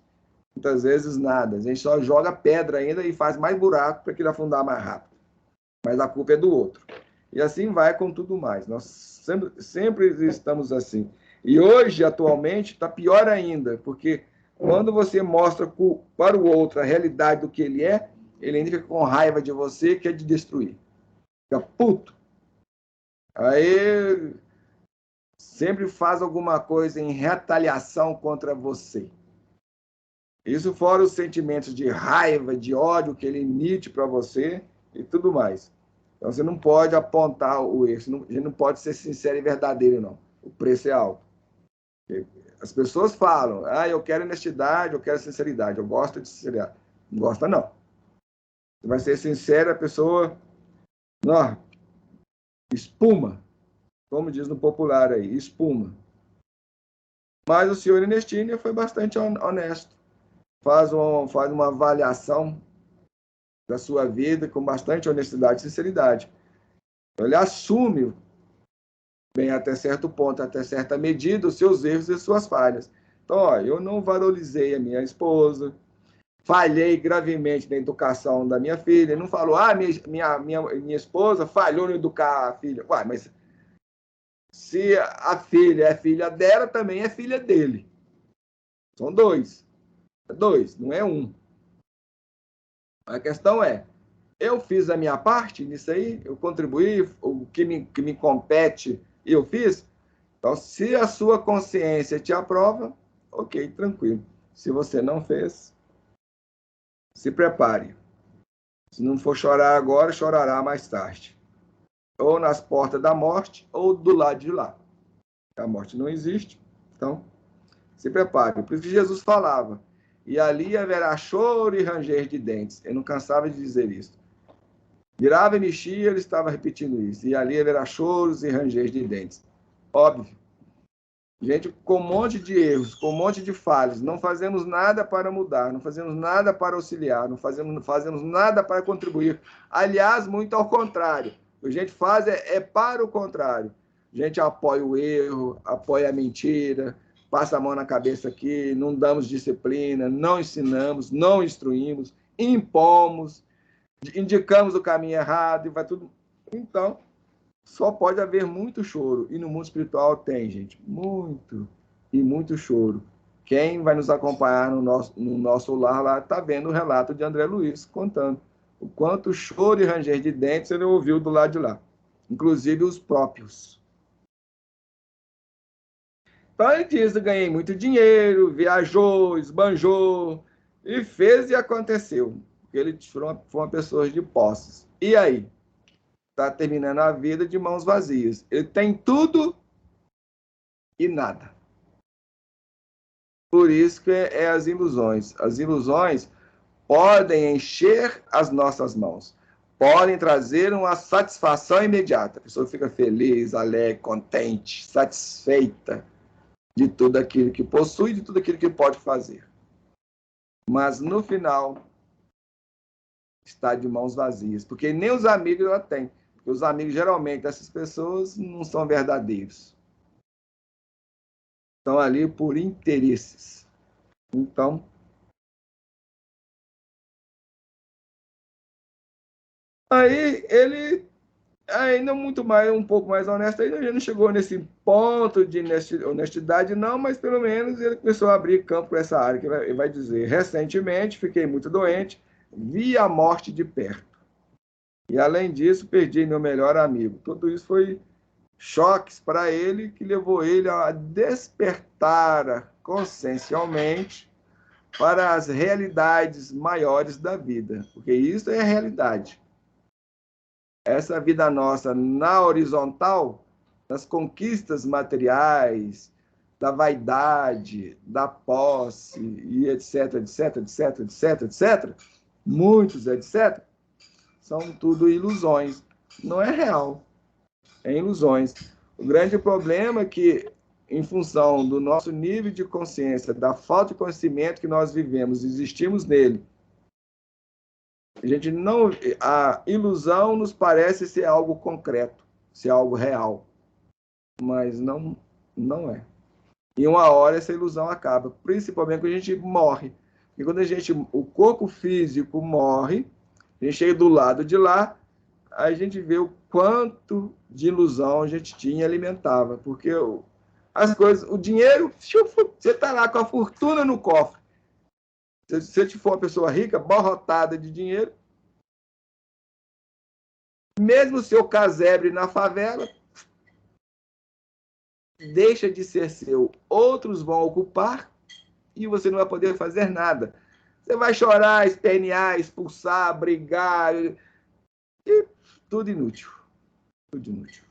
Muitas vezes nada. A gente só joga pedra ainda e faz mais buraco para ele afundar mais rápido. Mas a culpa é do outro. E assim vai com tudo mais. Nós sempre estamos assim. E hoje, atualmente, está pior ainda, porque quando você mostra para o outro a realidade do que ele ainda fica com raiva de você e quer te destruir. Fica puto. Aí sempre faz alguma coisa em retaliação contra você. Isso fora os sentimentos de raiva, de ódio que ele emite para você e tudo mais. Então você não pode apontar o erro, a gente não pode ser sincero e verdadeiro, não. O preço é alto. As pessoas falam, eu quero honestidade, eu quero sinceridade, eu gosto de sinceridade. Não gosta, não. Você vai ser sincero, a pessoa não, espuma, como diz no popular aí, espuma. Mas o senhor Ernestina foi bastante honesto. Faz uma avaliação da sua vida com bastante honestidade e sinceridade. Ele assume, bem, até certo ponto, até certa medida, os seus erros e suas falhas. Então, eu não valorizei a minha esposa, falhei gravemente na educação da minha filha. Ele não falou, minha esposa falhou em educar a filha. Uai, mas se a filha é filha dela, também é filha dele. São dois. É dois, não é um. A questão é, eu fiz a minha parte nisso aí, eu contribuí, o que me compete, eu fiz. Então, se a sua consciência te aprova, ok, tranquilo. Se você não fez, se prepare. Se não for chorar agora, chorará mais tarde. Ou nas portas da morte, ou do lado de lá. A morte não existe, então se prepare. Por isso que Jesus falava, e ali haverá choro e ranger de dentes. Eu não cansava de dizer isso. Virava e mexia, ele estava repetindo isso. E ali haverá choros e ranger de dentes. Óbvio. Gente com um monte de erros, com um monte de falhas. Não fazemos nada para mudar, não fazemos nada para auxiliar, não fazemos nada para contribuir. Aliás, muito ao contrário. O que a gente faz é para o contrário. A gente apoia o erro, apoia a mentira, passa a mão na cabeça aqui, não damos disciplina, não ensinamos, não instruímos, impomos, indicamos o caminho errado e vai tudo. Então, só pode haver muito choro. E no mundo espiritual tem, gente, muito e muito choro. Quem vai nos acompanhar no nosso lar lá está vendo o relato de André Luiz contando o quanto choro e ranger de dentes ele ouviu do lado de lá, inclusive os próprios. Então ele diz: ganhei muito dinheiro, viajou, esbanjou, e fez e aconteceu. porque ele foi uma pessoa de posses. E aí? Está terminando a vida de mãos vazias. Ele tem tudo e nada. Por isso que é as ilusões. As ilusões podem encher as nossas mãos, podem trazer uma satisfação imediata. A pessoa fica feliz, alegre, contente, satisfeita de tudo aquilo que possui, de tudo aquilo que pode fazer. Mas no final está de mãos vazias, porque nem os amigos ela tem. Porque os amigos geralmente dessas pessoas não são verdadeiros. Estão ali por interesses. Então, aí ele ainda muito mais, um pouco mais honesto, ainda não chegou nesse ponto de honestidade, não, mas pelo menos ele começou a abrir campo para essa área, que ele vai dizer, recentemente fiquei muito doente, vi a morte de perto. E além disso, perdi meu melhor amigo. Tudo isso foi choques para ele, que levou ele a despertar consciencialmente para as realidades maiores da vida, porque isso é a realidade. Essa vida nossa na horizontal, das conquistas materiais, da vaidade, da posse, e etc, etc, etc, etc, etc, muitos etc, são tudo ilusões. Não é real, é ilusões. O grande problema é que, em função do nosso nível de consciência, da falta de conhecimento que nós vivemos, existimos nele, a gente não, a ilusão nos parece ser algo concreto, ser algo real, mas não é. E uma hora essa ilusão acaba, principalmente quando a gente morre. E quando o corpo físico morre, a gente chega do lado de lá, a gente vê o quanto de ilusão a gente tinha e alimentava, porque as coisas, o dinheiro, você está lá com a fortuna no cofre. Se você for uma pessoa rica, barrotada de dinheiro, mesmo o seu casebre na favela, deixa de ser seu. Outros vão ocupar e você não vai poder fazer nada. Você vai chorar, espernear, expulsar, brigar, e tudo inútil. Tudo inútil.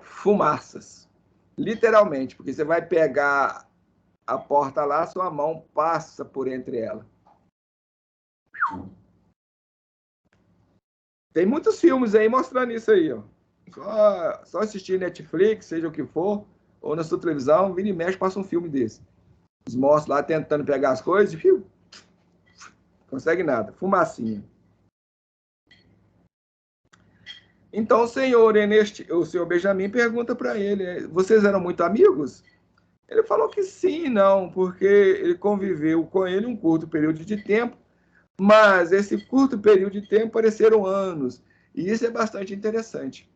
Fumaças. Literalmente, porque você vai pegar a porta lá, sua mão passa por entre ela. Tem muitos filmes aí mostrando isso aí, ó. Só assistir Netflix, seja o que for, ou na sua televisão, vira e mexe, passa um filme desse. Os monstros lá tentando pegar as coisas, viu? Consegue nada. Fumacinha. Então o senhor Benjamin pergunta para ele, vocês eram muito amigos? Ele falou que sim e não, porque ele conviveu com ele um curto período de tempo, mas esse curto período de tempo pareceram anos, e isso é bastante interessante.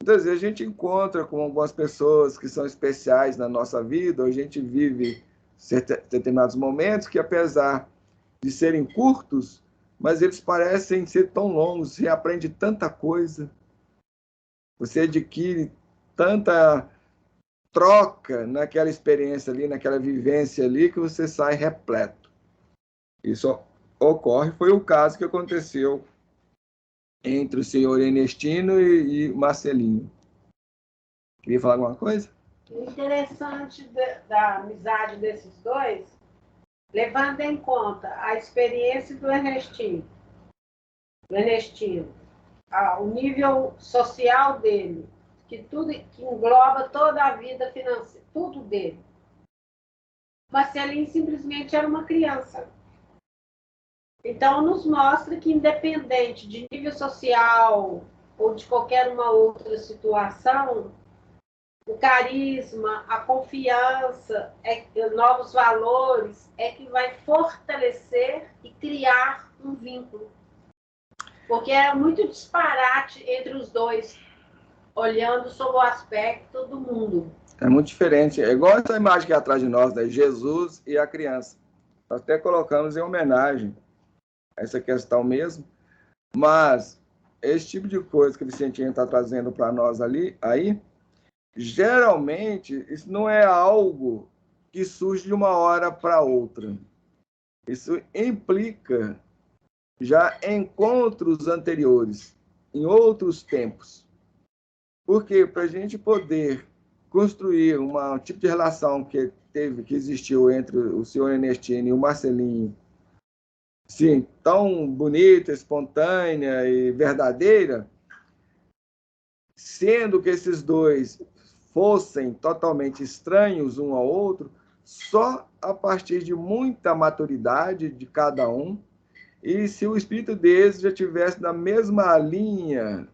Muitas vezes a gente encontra com algumas pessoas que são especiais na nossa vida, ou a gente vive determinados momentos que, apesar de serem curtos, mas eles parecem ser tão longos, você aprende tanta coisa, você adquire tanta troca naquela experiência ali, naquela vivência ali, que você sai repleto. Isso ocorre, foi o caso que aconteceu entre o senhor Ernestino e Marcelinho. Queria falar alguma coisa? O interessante da amizade desses dois, levando em conta a experiência do Ernestino, o nível social dele, que engloba toda a vida financeira, tudo dele. Marcelinho simplesmente era uma criança. Então, nos mostra que, independente de nível social ou de qualquer uma outra situação, o carisma, a confiança, novos valores, é que vai fortalecer e criar um vínculo. Porque é muito disparate entre os dois, olhando sob o aspecto do mundo. É muito diferente. É igual essa imagem que é atrás de nós, né? Jesus e a criança. Nós até colocamos em homenagem a essa questão mesmo, mas esse tipo de coisa que o Vicentinho está trazendo para nós aí, geralmente, isso não é algo que surge de uma hora para outra. Isso implica já encontros anteriores, em outros tempos. Porque para a gente poder construir um tipo de relação que existiu entre o senhor Ernestino e o Marcelinho, sim, tão bonita, espontânea e verdadeira, sendo que esses dois fossem totalmente estranhos um ao outro, só a partir de muita maturidade de cada um, e se o espírito deles já tivesse na mesma linha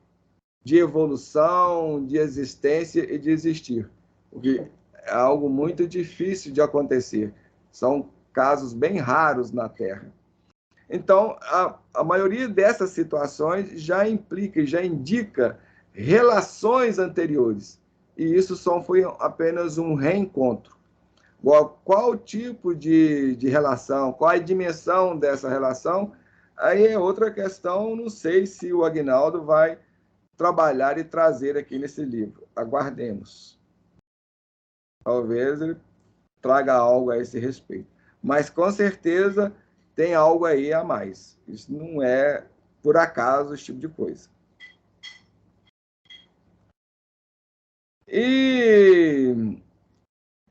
de evolução, de existência e de existir, o que é algo muito difícil de acontecer. São casos bem raros na Terra. Então, a maioria dessas situações já implica, já indica relações anteriores. E isso só foi apenas um reencontro. Qual tipo de relação, qual a dimensão dessa relação, aí é outra questão, não sei se o Aguinaldo vai trabalhar e trazer aqui nesse livro. Aguardemos. Talvez ele traga algo a esse respeito. Mas, com certeza, tem algo aí a mais. Isso não é, por acaso, esse tipo de coisa. E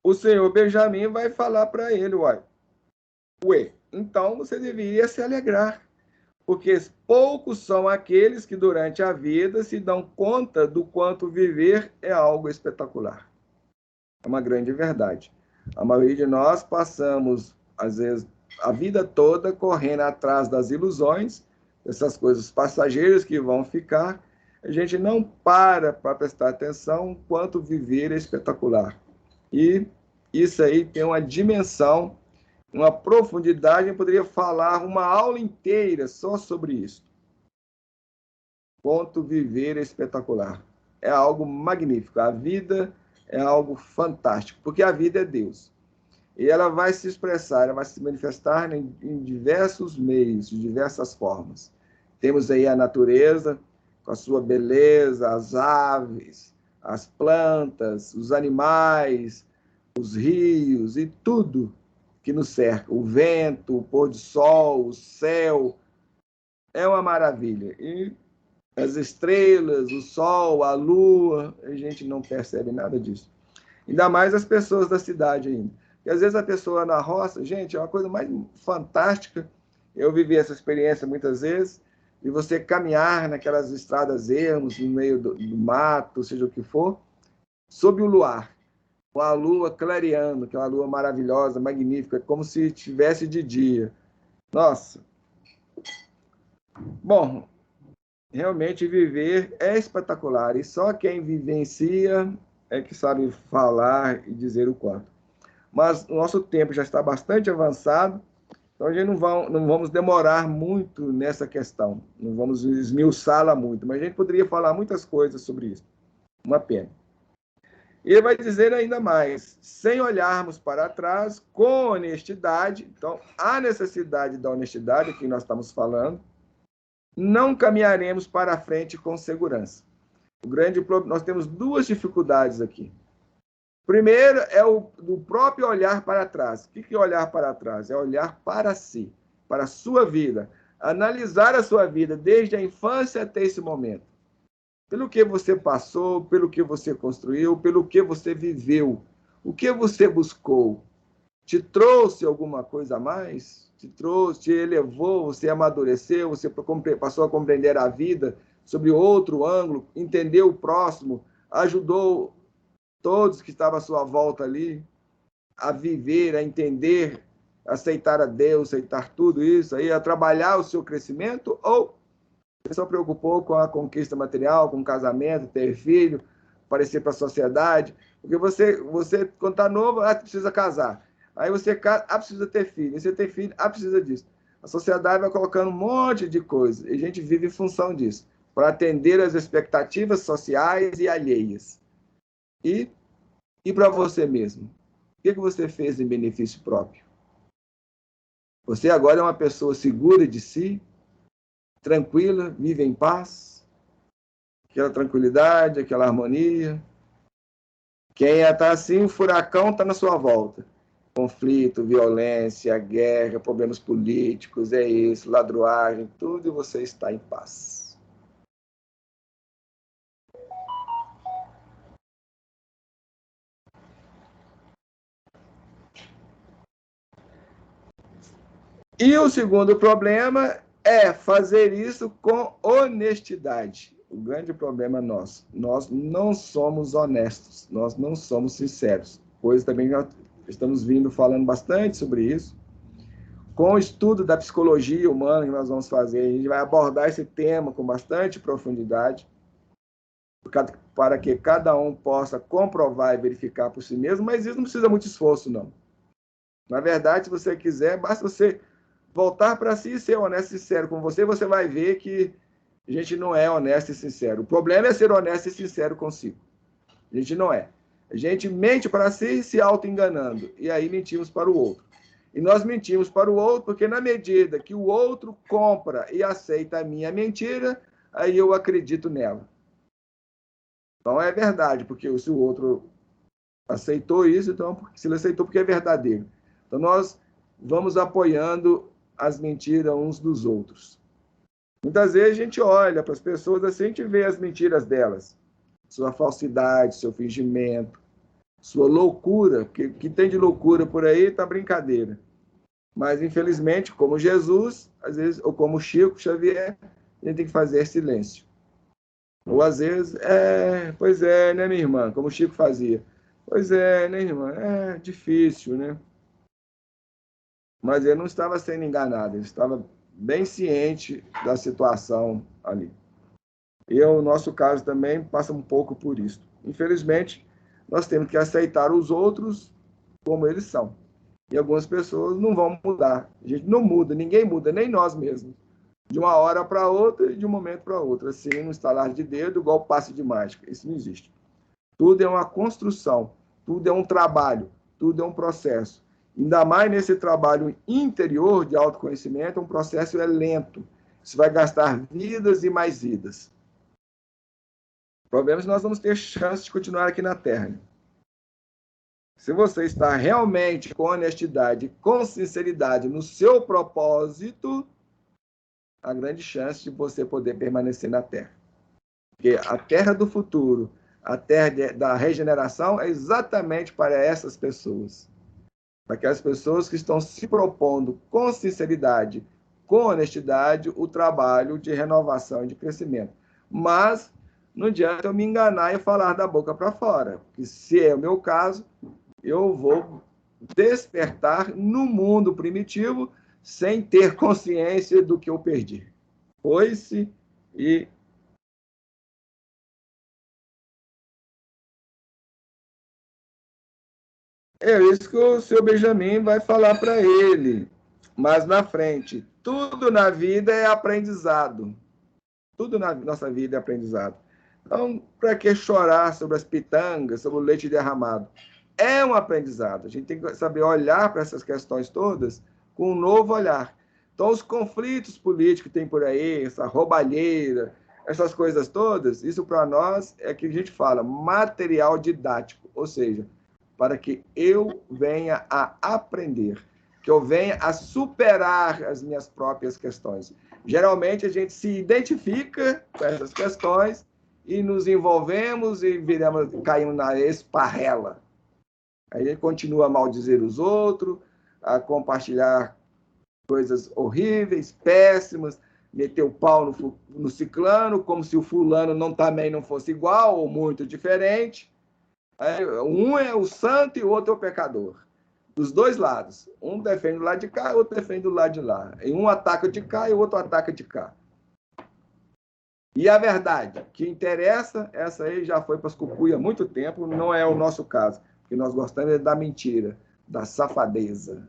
o senhor Benjamin vai falar para ele, ué, então você deveria se alegrar, porque poucos são aqueles que durante a vida se dão conta do quanto viver é algo espetacular. É uma grande verdade. A maioria de nós passamos, às vezes, a vida toda correndo atrás das ilusões, essas coisas passageiras que vão ficar. A gente não para prestar atenção quanto viver é espetacular. E isso aí tem uma dimensão, uma profundidade, eu poderia falar uma aula inteira só sobre isso. Quanto viver é espetacular. É algo magnífico. A vida é algo fantástico, porque a vida é Deus. E ela vai se expressar, ela vai se manifestar em diversos meios, de diversas formas. Temos aí a natureza, com a sua beleza, as aves, as plantas, os animais, os rios e tudo que nos cerca. O vento, o pôr do sol, o céu. É uma maravilha. E as estrelas, o sol, a lua, a gente não percebe nada disso. Ainda mais as pessoas da cidade ainda. E às vezes a pessoa na roça, gente, é uma coisa mais fantástica. Eu vivi essa experiência muitas vezes, e você caminhar naquelas estradas ermos, no meio do mato, seja o que for, sob o luar, com a lua clareando, aquela lua maravilhosa, magnífica, como se estivesse de dia. Nossa! Bom, realmente viver é espetacular, e só quem vivencia é que sabe falar e dizer o quanto. Mas o nosso tempo já está bastante avançado, então a gente não vamos demorar muito nessa questão, não vamos esmiuçá-la muito, mas a gente poderia falar muitas coisas sobre isso. Uma pena. E ele vai dizer ainda mais, sem olharmos para trás, com honestidade, então a necessidade da honestidade que nós estamos falando, não caminharemos para a frente com segurança. Nós temos duas dificuldades aqui. Primeiro é do próprio olhar para trás. O que é olhar para trás? É olhar para si, para a sua vida. Analisar a sua vida desde a infância até esse momento. Pelo que você passou, pelo que você construiu, pelo que você viveu. O que você buscou? Te trouxe alguma coisa a mais? Te trouxe, te elevou, você amadureceu, você passou a compreender a vida sob outro ângulo, entendeu o próximo, ajudou todos que estavam à sua volta ali a viver, a entender, a aceitar a Deus, aceitar tudo isso aí, a trabalhar o seu crescimento, ou você só preocupou com a conquista material, com o casamento, ter filho, aparecer para a sociedade? Porque você quando está novo, precisa casar. Aí você casa, precisa ter filho. E você tem filho, precisa disso. A sociedade vai colocando um monte de coisas. E a gente vive em função disso, para atender às expectativas sociais e alheias. E para você mesmo? O que você fez em benefício próprio? Você agora é uma pessoa segura de si, tranquila, vive em paz, aquela tranquilidade, aquela harmonia. Quem está assim, o furacão está na sua volta. conflito, violência, guerra, problemas políticos, é isso, ladruagem, tudo, e você está em paz. E o segundo problema é fazer isso com honestidade. O grande problema nosso, nós não somos honestos, nós não somos sinceros. Coisa também nós estamos vindo falando bastante sobre isso. Com o estudo da psicologia humana que nós vamos fazer, a gente vai abordar esse tema com bastante profundidade, para que cada um possa comprovar e verificar por si mesmo, mas isso não precisa muito esforço, não. Na verdade, se você quiser, basta você voltar para si e ser honesto e sincero com você, você vai ver que a gente não é honesto e sincero. O problema é ser honesto e sincero consigo. A gente não é. A gente mente para si se auto-enganando, e aí mentimos para o outro. E nós mentimos para o outro porque, na medida que o outro compra e aceita a minha mentira, aí eu acredito nela. Então é verdade, porque se o outro aceitou isso, então se ele aceitou porque é verdadeiro. Então nós vamos apoiando as mentiras uns dos outros. Muitas vezes a gente olha para as pessoas assim, a gente vê as mentiras delas, sua falsidade, seu fingimento, sua loucura, porque o que tem de loucura por aí está brincadeira. Mas, infelizmente, como Jesus, às vezes, ou como Chico Xavier, a gente tem que fazer silêncio. Ou, às vezes, pois é, né, minha irmã? Como o Chico fazia. Pois é, né, irmã? É difícil, né? Mas ele não estava sendo enganado, ele estava bem ciente da situação ali. E o nosso caso também passa um pouco por isso. Infelizmente, nós temos que aceitar os outros como eles são. E algumas pessoas não vão mudar. A gente não muda, ninguém muda, nem nós mesmos. De uma hora para outra e de um momento para outro. Assim, no estalar de dedo, igual passe de mágica. Isso não existe. Tudo é uma construção, tudo é um trabalho, tudo é um processo. Ainda mais nesse trabalho interior de autoconhecimento, um processo lento. Isso vai gastar vidas e mais vidas. O problema é que nós vamos ter chance de continuar aqui na Terra. Se você está realmente com honestidade, com sinceridade no seu propósito, há grande chance de você poder permanecer na Terra. Porque a Terra do futuro, a Terra da regeneração, é exatamente para essas pessoas. Para aquelas pessoas que estão se propondo com sinceridade, com honestidade, o trabalho de renovação e de crescimento. Mas não adianta eu me enganar e falar da boca para fora. Porque se é o meu caso, eu vou despertar no mundo primitivo sem ter consciência do que eu perdi. Foi-se e... É isso que o seu Benjamin vai falar para ele. Mas na frente, tudo na vida é aprendizado. Tudo na nossa vida é aprendizado. Então, para que chorar sobre as pitangas, sobre o leite derramado? É um aprendizado. A gente tem que saber olhar para essas questões todas com um novo olhar. Então, os conflitos políticos que tem por aí, essa roubalheira, essas coisas todas, isso para nós é que a gente fala material didático, ou seja, para que eu venha a aprender, que eu venha a superar as minhas próprias questões. Geralmente a gente se identifica com essas questões e nos envolvemos e caímos na esparrela. Aí ele continua a maldizer os outros, a compartilhar coisas horríveis, péssimas, meter o pau no ciclano, como se o fulano também não fosse igual ou muito diferente. Um é o santo e o outro é o pecador. Dos dois lados. Um defende do lado de cá, o outro defende do lado de lá. E um ataca de cá e o outro ataca de cá. E a verdade que interessa, essa aí já foi para as cucuias há muito tempo, não é o nosso caso. Porque nós gostamos da mentira, da safadeza,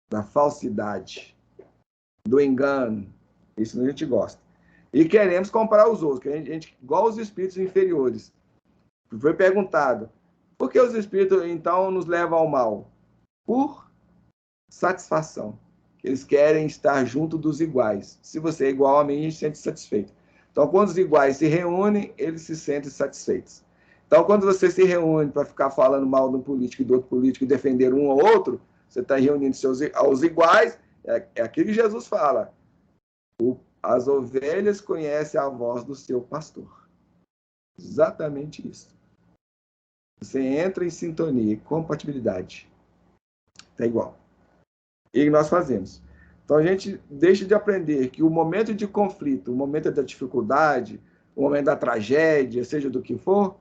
da falsidade, do engano. Isso a gente gosta. E queremos comprar os outros, que a gente, igual os espíritos inferiores. Foi perguntado, por que os espíritos, então, nos levam ao mal? Por satisfação. Eles querem estar junto dos iguais. Se você é igual a mim, a gente se sente satisfeito. Então, quando os iguais se reúnem, eles se sentem satisfeitos. Então, quando você se reúne para ficar falando mal de um político e do outro político e defender um ou outro, você está reunindo aos iguais. É aquilo que Jesus fala. As ovelhas conhecem a voz do seu pastor. Exatamente isso. Você entra em sintonia, compatibilidade. Está igual. E nós fazemos. Então, a gente deixa de aprender que o momento de conflito, o momento da dificuldade, o momento da tragédia, seja do que for,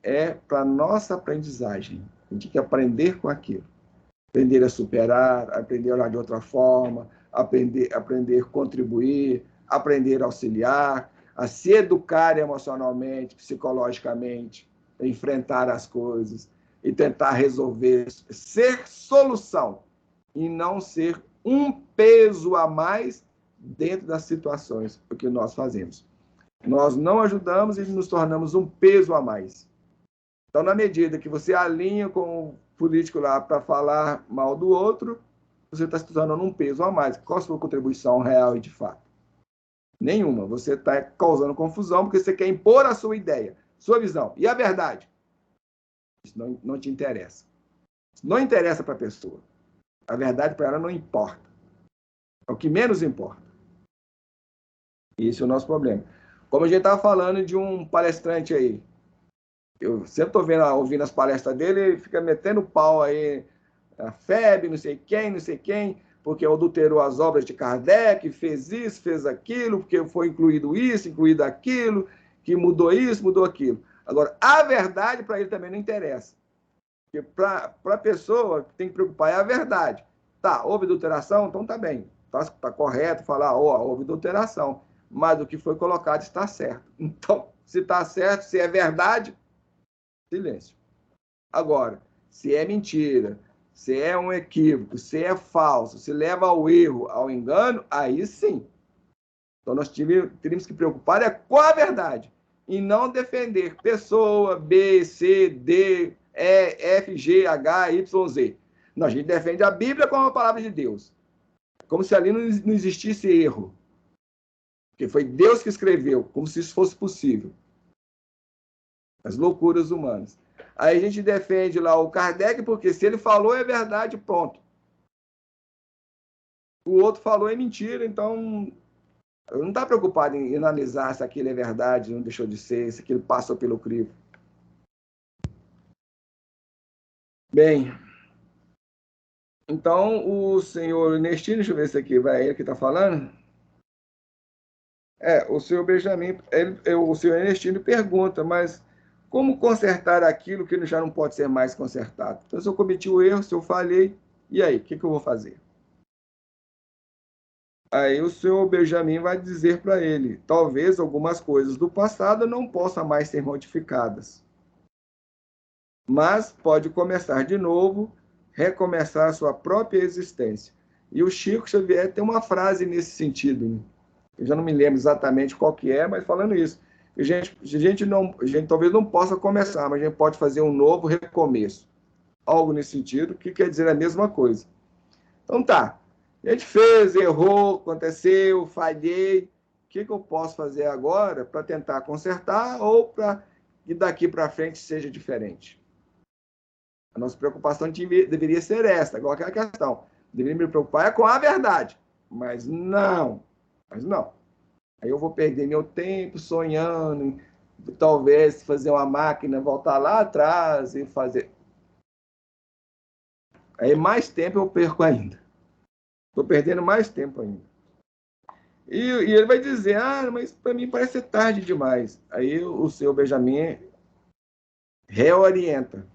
é para nossa aprendizagem. A gente tem que aprender com aquilo. Aprender a superar, aprender a olhar de outra forma, aprender a contribuir, aprender a auxiliar, a se educar emocionalmente, psicologicamente, enfrentar as coisas e tentar resolver, ser solução e não ser um peso a mais dentro das situações, o que nós fazemos. Nós não ajudamos e nos tornamos um peso a mais. Então, na medida que você alinha com o político lá para falar mal do outro, você está se tornando um peso a mais. Qual a sua contribuição real e de fato? Nenhuma. Você está causando confusão porque você quer impor a sua ideia, sua visão. E a verdade? Isso não te interessa. Isso não interessa para a pessoa. A verdade para ela não importa. É o que menos importa. Esse é o nosso problema. Como a gente estava falando de um palestrante aí, eu sempre estou ouvindo as palestras dele, ele fica metendo pau aí, a FEB, não sei quem, porque adulterou as obras de Kardec, fez isso, fez aquilo, porque foi incluído isso, incluído aquilo, que mudou isso, mudou aquilo. Agora, a verdade para ele também não interessa. Porque para a pessoa que tem que preocupar é a verdade. Tá, houve adulteração? Então tá bem. Tá correto falar, houve adulteração. Mas o que foi colocado está certo. Então, se está certo, se é verdade, silêncio. Agora, se é mentira, se é um equívoco, se é falso, se leva ao erro, ao engano, aí sim. Então, nós teríamos que preocupar com a verdade e não defender pessoa B, C, D, E, F, G, H, Y, Z. Não, a gente defende a Bíblia como a palavra de Deus. Como se ali não existisse erro. Porque foi Deus que escreveu, como se isso fosse possível. As loucuras humanas. Aí a gente defende lá o Kardec, porque se ele falou é verdade, pronto. O outro falou é mentira, então eu não está preocupado em analisar se aquilo é verdade, não deixou de ser, se aquilo passou pelo crivo. Bem, então o senhor Ernestino, deixa eu ver se aqui vai ele que está falando. O senhor Benjamin, o senhor Ernestino pergunta, mas como consertar aquilo que já não pode ser mais consertado? Então, se eu cometi o erro, se eu falhei, e aí, o que eu vou fazer? Aí o senhor Benjamin vai dizer para ele, talvez algumas coisas do passado não possam mais ser modificadas. Mas pode começar de novo, recomeçar a sua própria existência. E o Chico Xavier tem uma frase nesse sentido, né? Eu já não me lembro exatamente qual que é, mas falando isso, a gente talvez não possa começar, mas a gente pode fazer um novo recomeço. Algo nesse sentido, que quer dizer a mesma coisa. Então tá, a gente fez, errou, aconteceu, falhei. O que eu posso fazer agora para tentar consertar ou para que daqui para frente seja diferente? A nossa preocupação deveria ser essa, igual aquela questão. Deveria me preocupar com a verdade, mas não. Aí eu vou perder meu tempo sonhando, talvez fazer uma máquina, voltar lá atrás e fazer. Aí mais tempo eu perco ainda. Estou perdendo mais tempo ainda. E ele vai dizer, mas para mim parece ser tarde demais. Aí o seu Benjamin reorienta.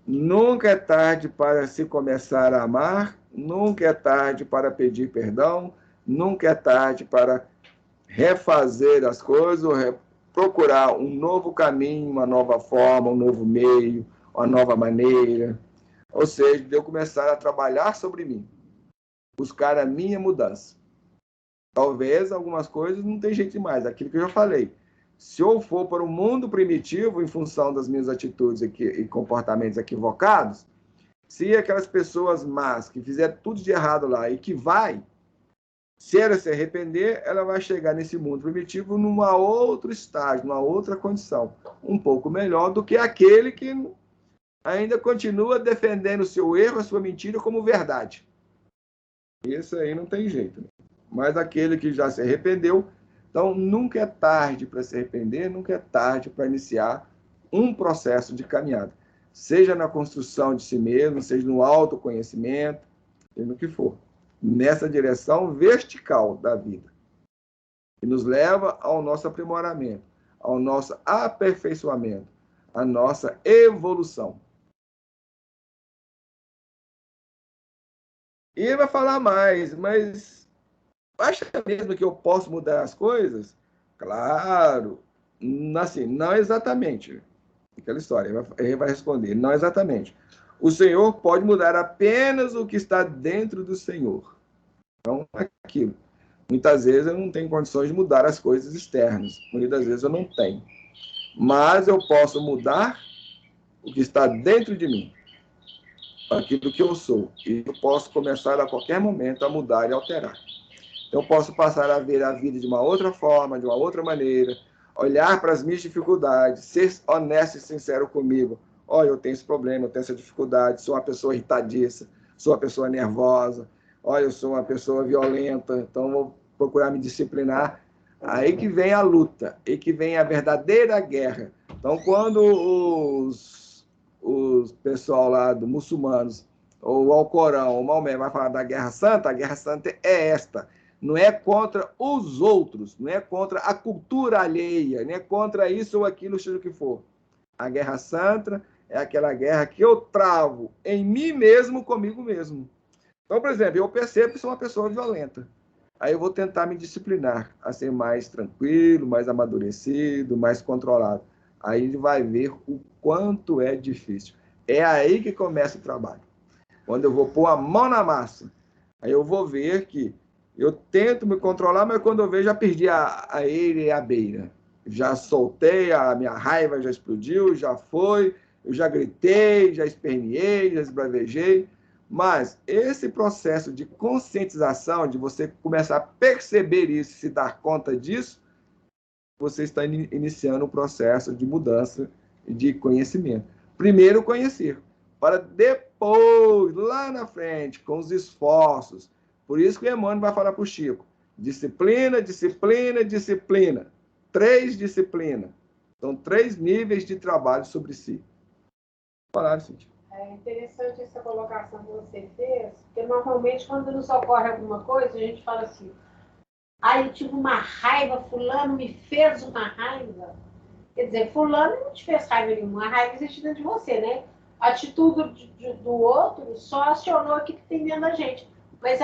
Nunca é tarde para se começar a amar, nunca é tarde para pedir perdão, nunca é tarde para refazer as coisas, ou procurar um novo caminho, uma nova forma, um novo meio, uma nova maneira. Ou seja, de eu começar a trabalhar sobre mim, buscar a minha mudança. Talvez algumas coisas não tem jeito mais, aquilo que eu já falei. Se eu for para o mundo primitivo, em função das minhas atitudes e comportamentos equivocados, se aquelas pessoas más que fizeram tudo de errado lá e que vai, Se ela se arrepender, ela vai chegar nesse mundo primitivo numa outro estágio, numa outra condição, um pouco melhor do que aquele que ainda continua defendendo o seu erro, a sua mentira como verdade. Isso aí não tem jeito. Mas aquele que já se arrependeu, então nunca é tarde para se arrepender, nunca é tarde para iniciar um processo de caminhada, seja na construção de si mesmo, seja no autoconhecimento, seja no que for, nessa direção vertical da vida, que nos leva ao nosso aprimoramento, ao nosso aperfeiçoamento, à nossa evolução. E ele vai falar mais, mas acha mesmo que eu posso mudar as coisas? Claro, assim, não exatamente. Aquela história, ele vai responder, não exatamente. O Senhor pode mudar apenas o que está dentro do Senhor. Então, é aquilo. Muitas vezes eu não tenho condições de mudar as coisas externas. Muitas vezes eu não tenho. Mas eu posso mudar o que está dentro de mim, aquilo que eu sou. E eu posso começar a qualquer momento a mudar e alterar. Então, eu posso passar a ver a vida de uma outra forma, de uma outra maneira, olhar para as minhas dificuldades, ser honesto e sincero comigo. Olha, eu tenho esse problema, eu tenho essa dificuldade, sou uma pessoa irritadiça, sou uma pessoa nervosa, olha, eu sou uma pessoa violenta, então vou procurar me disciplinar. Aí que vem a luta, aí que vem a verdadeira guerra. Então, quando os pessoal lá do muçulmanos, ou o Alcorão, ou o Maomé vai falar da Guerra Santa, a Guerra Santa é esta. Não é contra os outros, não é contra a cultura alheia, não é contra isso ou aquilo, seja o que for. A Guerra Santa é aquela guerra que eu travo em mim mesmo, comigo mesmo. Então, por exemplo, eu percebo que sou uma pessoa violenta. Aí eu vou tentar me disciplinar a ser mais tranquilo, mais amadurecido, mais controlado. Aí ele vai ver o quanto é difícil. É aí que começa o trabalho. Quando eu vou pôr a mão na massa, aí eu vou ver que eu tento me controlar, mas quando eu vejo, já perdi a ele e a beira. Já soltei, a minha raiva já explodiu, já foi, eu já gritei, já esperneei, já esbravejei. Mas esse processo de conscientização, de você começar a perceber isso, se dar conta disso, você está iniciando um processo de mudança e de conhecimento. Primeiro conhecer, para depois, lá na frente, com os esforços. Por isso que o Emmanuel vai falar para o Chico, disciplina, disciplina, disciplina. 3 disciplinas. São 3 níveis de trabalho sobre si. Falaram, Cíntia. É interessante essa colocação que você fez, porque normalmente quando nos ocorre alguma coisa, a gente fala assim, eu tive uma raiva, fulano me fez uma raiva. Quer dizer, fulano não te fez raiva nenhuma, a raiva existe dentro de você, né? A atitude do outro só acionou aquilo que tem dentro da gente. Mas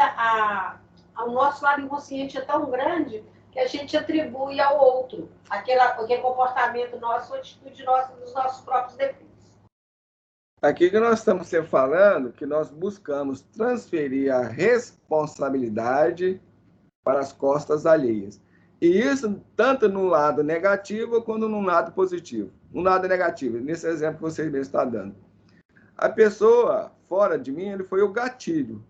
o nosso lado inconsciente é tão grande que a gente atribui ao outro aquele comportamento nosso, atitude nossa, dos nossos próprios defeitos. Aqui que nós estamos sempre falando que nós buscamos transferir a responsabilidade para as costas alheias. E isso tanto no lado negativo quanto no lado positivo. No lado negativo, nesse exemplo que você mesmo está dando. A pessoa fora de mim, ele foi o gatilho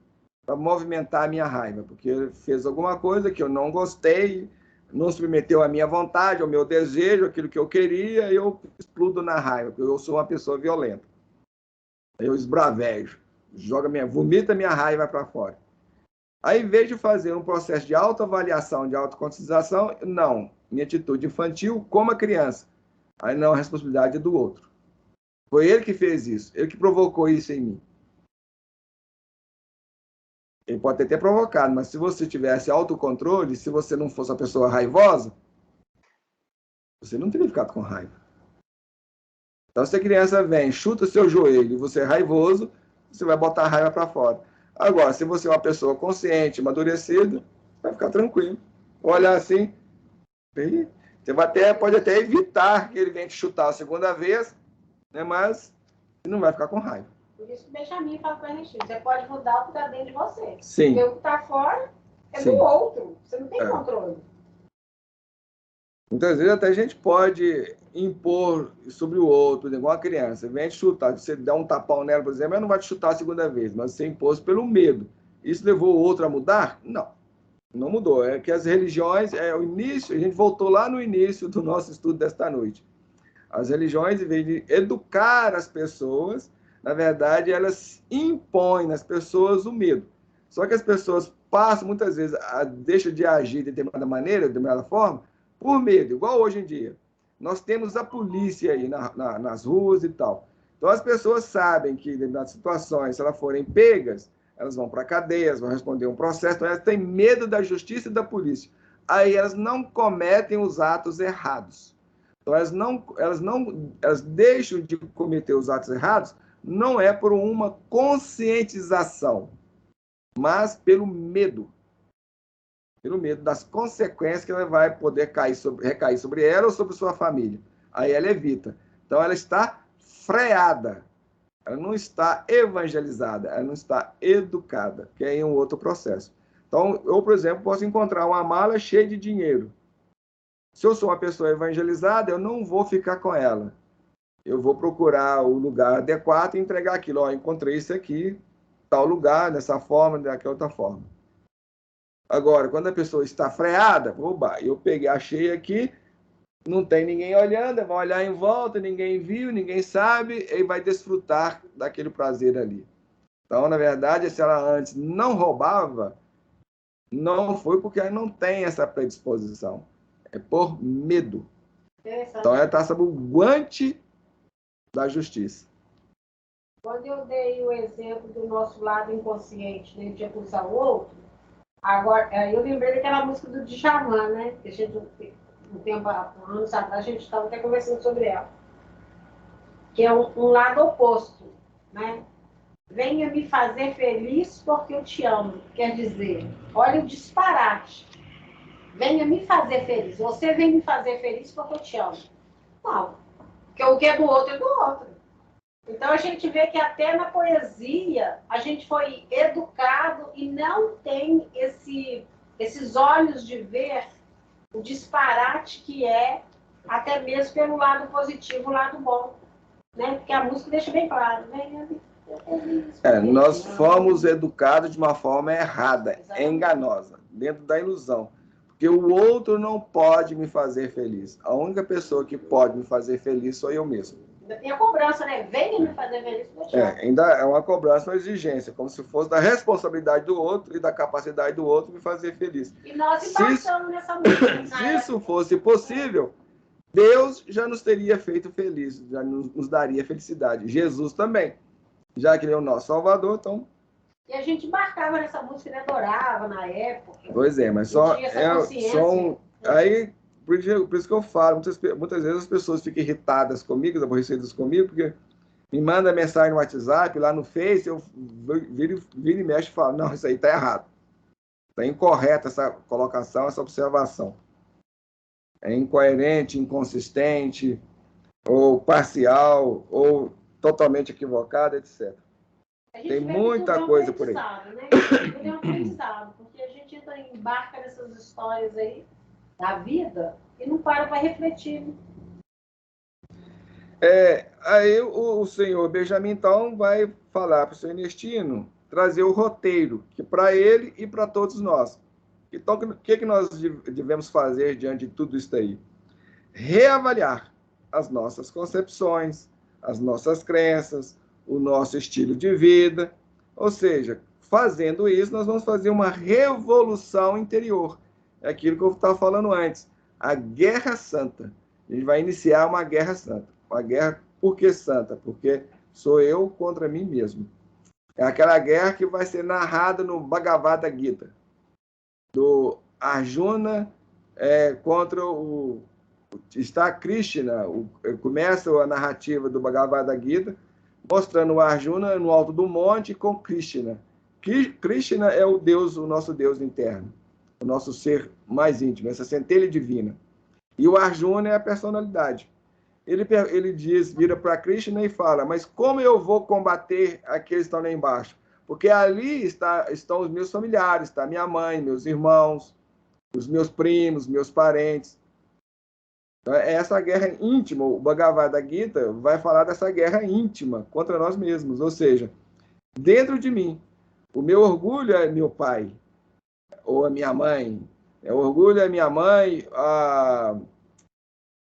para movimentar a minha raiva, porque ele fez alguma coisa que eu não gostei, não submeteu à minha vontade, ao meu desejo, aquilo que eu queria, e eu explodo na raiva, porque eu sou uma pessoa violenta. Eu esbravejo, vomita minha raiva para fora. Aí, em vez de fazer um processo de autoavaliação, de autoconscientização, não. Minha atitude infantil, como a criança. Aí não, a responsabilidade é do outro. Foi ele que fez isso, ele que provocou isso em mim. Ele pode ter provocado, mas se você tivesse autocontrole, se você não fosse uma pessoa raivosa, você não teria ficado com raiva. Então, se a criança vem, chuta o seu joelho e você é raivoso, você vai botar a raiva para fora. Agora, se você é uma pessoa consciente, amadurecida, vai ficar tranquilo. Olhar assim, você pode até evitar que ele venha te chutar a segunda vez, né, mas não vai ficar com raiva. Por isso que Benjamin fala para a gente, você pode mudar o que está dentro de você. Sim. Porque o que está fora é Sim. do outro. Você não tem controle. Muitas vezes até a gente pode impor sobre o outro, igual a criança. Vem te chutar, você dá um tapão nela, por exemplo, ela não vai te chutar a segunda vez, mas você impôs pelo medo. Isso levou o outro a mudar? Não. Não mudou. É que as religiões, o início, a gente voltou lá no início do nosso estudo desta noite. As religiões, em vez de educar as pessoas, na verdade, elas impõem nas pessoas o medo. Só que as pessoas passam, muitas vezes, deixam de agir de determinada maneira, de determinada forma, por medo, igual hoje em dia. Nós temos a polícia aí nas ruas e tal. Então, as pessoas sabem que, em determinadas situações, se elas forem pegas, elas vão para a cadeia, elas vão responder um processo, então elas têm medo da justiça e da polícia. Aí elas não cometem os atos errados. Então, elas deixam de cometer os atos errados, não é por uma conscientização, mas pelo medo das consequências que ela vai poder recair sobre ela ou sobre sua família. Aí ela evita. Então, ela está freada, ela não está evangelizada, ela não está educada, que é um outro processo. Então, eu, por exemplo, posso encontrar uma mala cheia de dinheiro. Se eu sou uma pessoa evangelizada, eu não vou ficar com ela. Eu vou procurar o lugar adequado e entregar aquilo. Ó, encontrei isso aqui, tal lugar, dessa forma, daquela outra forma. Agora, quando a pessoa está freada, oba, eu peguei, achei aqui, não tem ninguém olhando, vai olhar em volta, ninguém viu, ninguém sabe, e vai desfrutar daquele prazer ali. Então, na verdade, se ela antes não roubava, não foi porque ela não tem essa predisposição. É por medo. Então, ela está sob o guante da justiça. Quando eu dei o exemplo do nosso lado inconsciente, né, de acusar o outro, agora eu lembrei daquela música do Djavan, né? Que a gente, anos atrás, a gente estava até conversando sobre ela. Que é um lado oposto, né? Venha me fazer feliz porque eu te amo. Quer dizer, olha o disparate. Venha me fazer feliz. Você vem me fazer feliz porque eu te amo. Não. Porque o que é do outro é do outro. Então a gente vê que até na poesia a gente foi educado e não tem esses olhos de ver o disparate que é, até mesmo pelo lado positivo, o lado bom. Né? Porque a música deixa bem claro. Venha me nós fomos educados de uma forma errada, enganosa, dentro da ilusão. Porque o outro não pode me fazer feliz. A única pessoa que pode me fazer feliz sou eu mesmo. Tem a cobrança, né? Venha me fazer feliz. Ainda é uma cobrança, uma exigência, como se fosse da responsabilidade do outro e da capacidade do outro me fazer feliz. E nós embarcamos nessa música. Se isso fosse possível, Deus já nos teria feito felizes, já nos daria felicidade. Jesus também. Já que ele é o nosso Salvador, então... E a gente embarcava nessa música, né? Adorava na época. Pois é, mas só... Aí, por isso que eu falo, muitas vezes as pessoas ficam irritadas comigo, aborrecidas comigo, porque me manda mensagem no WhatsApp, lá no Face, eu viro e mexo e falo, não, isso aí está errado. Está incorreta essa colocação, essa observação. É incoerente, inconsistente, ou parcial, ou totalmente equivocado, etc. Tem muita coisa por aí. Né? Tudo é um aprendizado, porque a gente embarca nessas histórias aí da vida e não para refletir. Aí o senhor Benjamin, então, vai falar para o senhor Ernestino trazer o roteiro, que para ele e para todos nós. Então, o que nós devemos fazer diante de tudo isso aí? Reavaliar as nossas concepções, as nossas crenças, o nosso estilo de vida. Ou seja, fazendo isso, nós vamos fazer uma revolução interior. É aquilo que eu estava falando antes. A guerra santa. A gente vai iniciar uma guerra santa. Uma guerra, por que santa? Porque sou eu contra mim mesmo. É aquela guerra que vai ser narrada no Bhagavad Gita. Do Arjuna contra o... Está Krishna, começa a narrativa do Bhagavad Gita, mostrando o Arjuna no alto do monte com Krishna. Krishna é o Deus, o nosso Deus interno, o nosso ser mais íntimo, essa centelha divina. E o Arjuna é a personalidade. Ele vira para Krishna e fala, mas como eu vou combater aqueles que estão lá embaixo? Porque ali estão os meus familiares, está minha mãe, meus irmãos, os meus primos, meus parentes. Então, é essa guerra íntima. O Bhagavad Gita vai falar dessa guerra íntima contra nós mesmos. Ou seja, dentro de mim, o meu orgulho é meu pai. ou a minha mãe. O orgulho é minha mãe,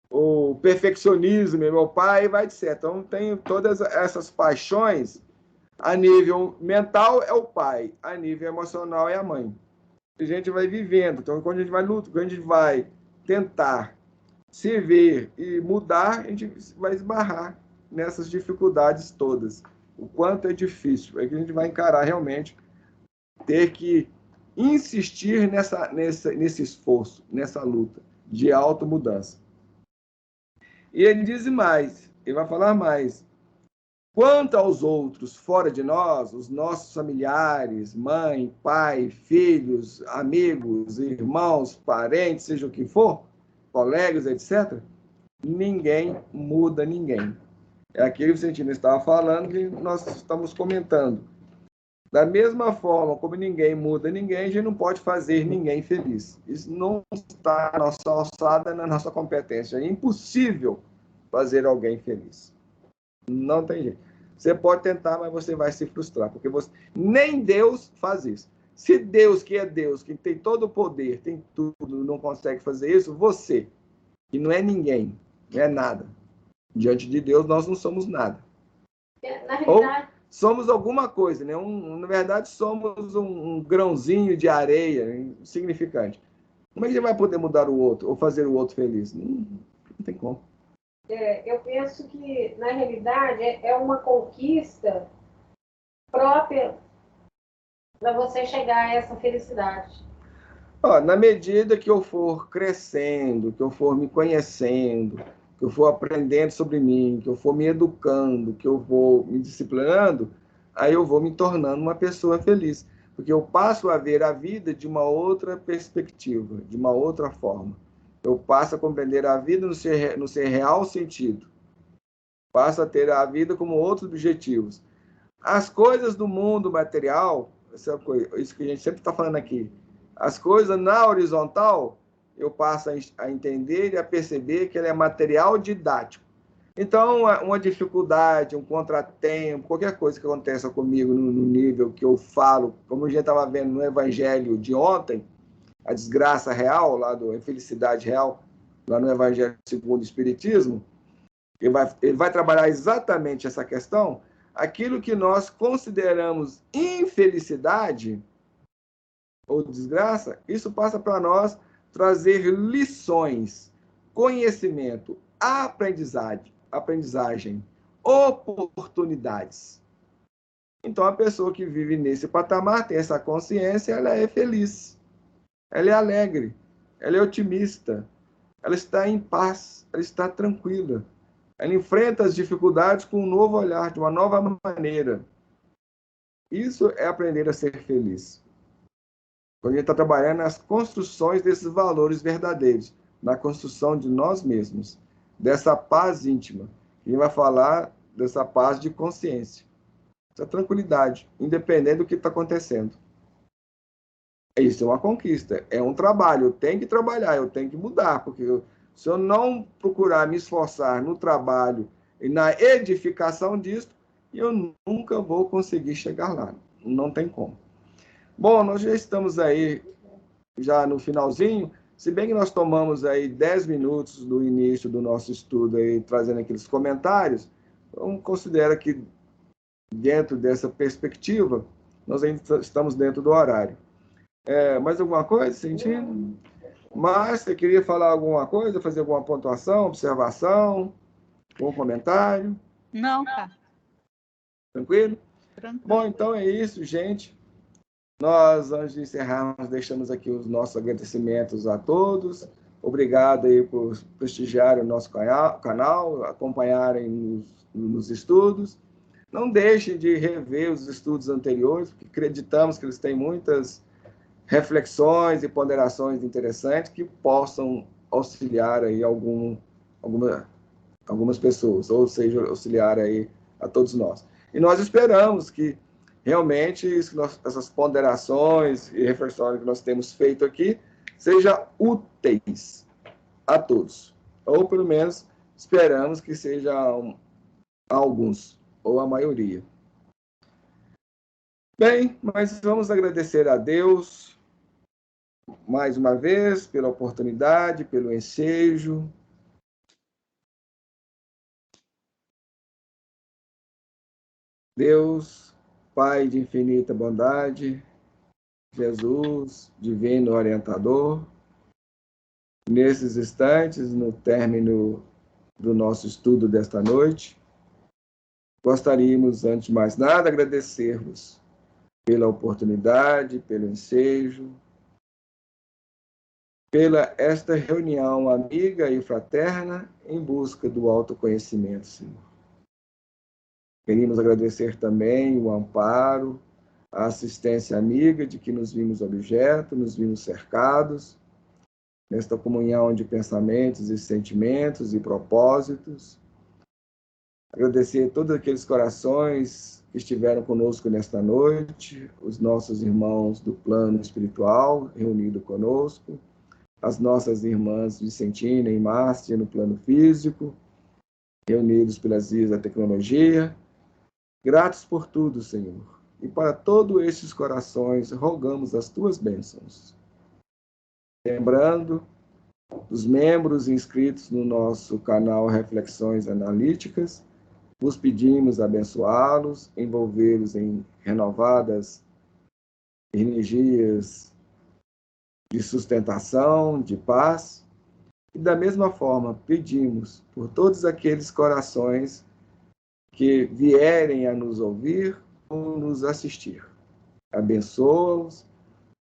o perfeccionismo é meu pai, vai de certo. Então, tem todas essas paixões. A nível mental é o pai, a nível emocional é a mãe. A gente vai vivendo. Então, quando a gente vai lutar, quando a gente vai tentar se ver e mudar, a gente vai esbarrar nessas dificuldades todas. O quanto é difícil. É que a gente vai encarar realmente, ter que insistir nesse esforço, nessa luta de automudança. E ele diz mais, ele vai falar mais. Quanto aos outros fora de nós, os nossos familiares, mãe, pai, filhos, amigos, irmãos, parentes, seja o que for, colegas, etc., ninguém muda ninguém. É aquilo que o cientista estava falando que nós estamos comentando. Da mesma forma como ninguém muda ninguém, a gente não pode fazer ninguém feliz. Isso não está na nossa alçada, na nossa competência. É impossível fazer alguém feliz. Não tem jeito. Você pode tentar, mas você vai se frustrar, porque nem Deus faz isso. Se Deus, que é Deus, que tem todo o poder, tem tudo, não consegue fazer isso, você, que não é ninguém, não é nada. Diante de Deus, nós não somos nada. Na realidade... Ou somos alguma coisa, né? Na verdade, somos um grãozinho de areia insignificante. Como é que você vai poder mudar o outro, ou fazer o outro feliz? Não tem como. Eu penso que, na realidade, é uma conquista própria para você chegar a essa felicidade. Na medida que eu for crescendo, que eu for me conhecendo, que eu for aprendendo sobre mim, que eu for me educando, que eu vou me disciplinando, aí eu vou me tornando uma pessoa feliz. Porque eu passo a ver a vida de uma outra perspectiva, de uma outra forma. Eu passo a compreender a vida no seu real sentido. Passo a ter a vida como outros objetivos. As coisas do mundo material, isso que a gente sempre está falando aqui, as coisas na horizontal, eu passo a entender e a perceber que ela é material didático. Então, uma dificuldade, um contratempo, qualquer coisa que aconteça comigo no nível que eu falo, como a gente estava vendo no evangelho de ontem, a desgraça real, a infelicidade real, lá no evangelho segundo o Espiritismo, ele vai trabalhar exatamente essa questão. Aquilo que nós consideramos infelicidade ou desgraça, isso passa para nós trazer lições, conhecimento, aprendizagem, oportunidades. Então, a pessoa que vive nesse patamar, tem essa consciência, ela é feliz, ela é alegre, ela é otimista, ela está em paz, ela está tranquila. Ela enfrenta as dificuldades com um novo olhar, de uma nova maneira. Isso é aprender a ser feliz. Quando a gente está trabalhando nas construções desses valores verdadeiros, na construção de nós mesmos, dessa paz íntima. A gente vai falar dessa paz de consciência, essa tranquilidade, independente do que está acontecendo. Isso é uma conquista, é um trabalho. Eu tenho que trabalhar, eu tenho que mudar, porque se eu não procurar me esforçar no trabalho e na edificação disso, eu nunca vou conseguir chegar lá. Não tem como. Bom, nós já estamos aí, já no finalzinho, se bem que nós tomamos aí 10 minutos do início do nosso estudo, aí, trazendo aqueles comentários, então considera que dentro dessa perspectiva, nós ainda estamos dentro do horário. Mais alguma coisa, sentindo? Márcia, queria falar alguma coisa, fazer alguma pontuação, observação, algum comentário? Não, tá. Tranquilo? Tranquilo. Bom, então é isso, gente. Nós, antes de encerrarmos, deixamos aqui os nossos agradecimentos a todos. Obrigado aí por prestigiarem o nosso canal, acompanharem nos estudos. Não deixem de rever os estudos anteriores, porque acreditamos que eles têm muitas reflexões e ponderações interessantes que possam auxiliar aí algumas pessoas, ou seja, auxiliar aí a todos nós. E nós esperamos que realmente essas ponderações e reflexões que nós temos feito aqui sejam úteis a todos, ou pelo menos esperamos que sejam alguns, ou a maioria. Bem, mas vamos agradecer a Deus mais uma vez, pela oportunidade, pelo ensejo. Deus, Pai de infinita bondade, Jesus, divino orientador, nesses instantes, no término do nosso estudo desta noite, gostaríamos, antes de mais nada, agradecer-vos pela oportunidade, pelo ensejo, pela esta reunião amiga e fraterna em busca do autoconhecimento, Senhor. Queríamos agradecer também o amparo, a assistência amiga de que nos vimos objeto, nos vimos cercados, nesta comunhão de pensamentos e sentimentos e propósitos. Agradecer a todos aqueles corações que estiveram conosco nesta noite, os nossos irmãos do plano espiritual reunidos conosco, as nossas irmãs Vicentina e Márcia no plano físico, reunidos pelas vias da tecnologia. Gratos por tudo, Senhor. E para todos estes corações, rogamos as tuas bênçãos. Lembrando dos membros inscritos no nosso canal Reflexões Analíticas, vos pedimos abençoá-los, envolvê-los em renovadas energias de sustentação, de paz. E da mesma forma, pedimos por todos aqueles corações que vierem a nos ouvir ou nos assistir. Abençoa-os,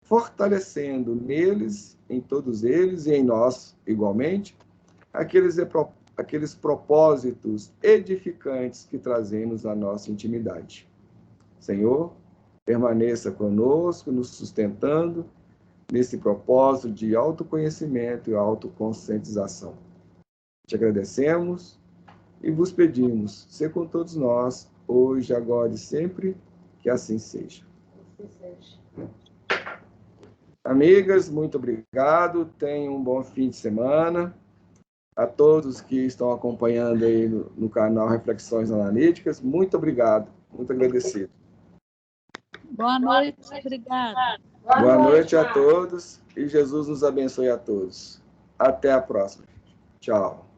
fortalecendo neles, em todos eles e em nós igualmente, aqueles propósitos edificantes que trazemos à nossa intimidade. Senhor, permaneça conosco, nos sustentando nesse propósito de autoconhecimento e autoconscientização. Te agradecemos e vos pedimos, ser com todos nós, hoje, agora e sempre, que assim seja. Amigas, muito obrigado. Tenham um bom fim de semana. A todos que estão acompanhando aí no canal Reflexões Analíticas, muito obrigado, muito agradecido. Boa noite, obrigada. Boa noite a todos e Jesus nos abençoe a todos. Até a próxima. Tchau.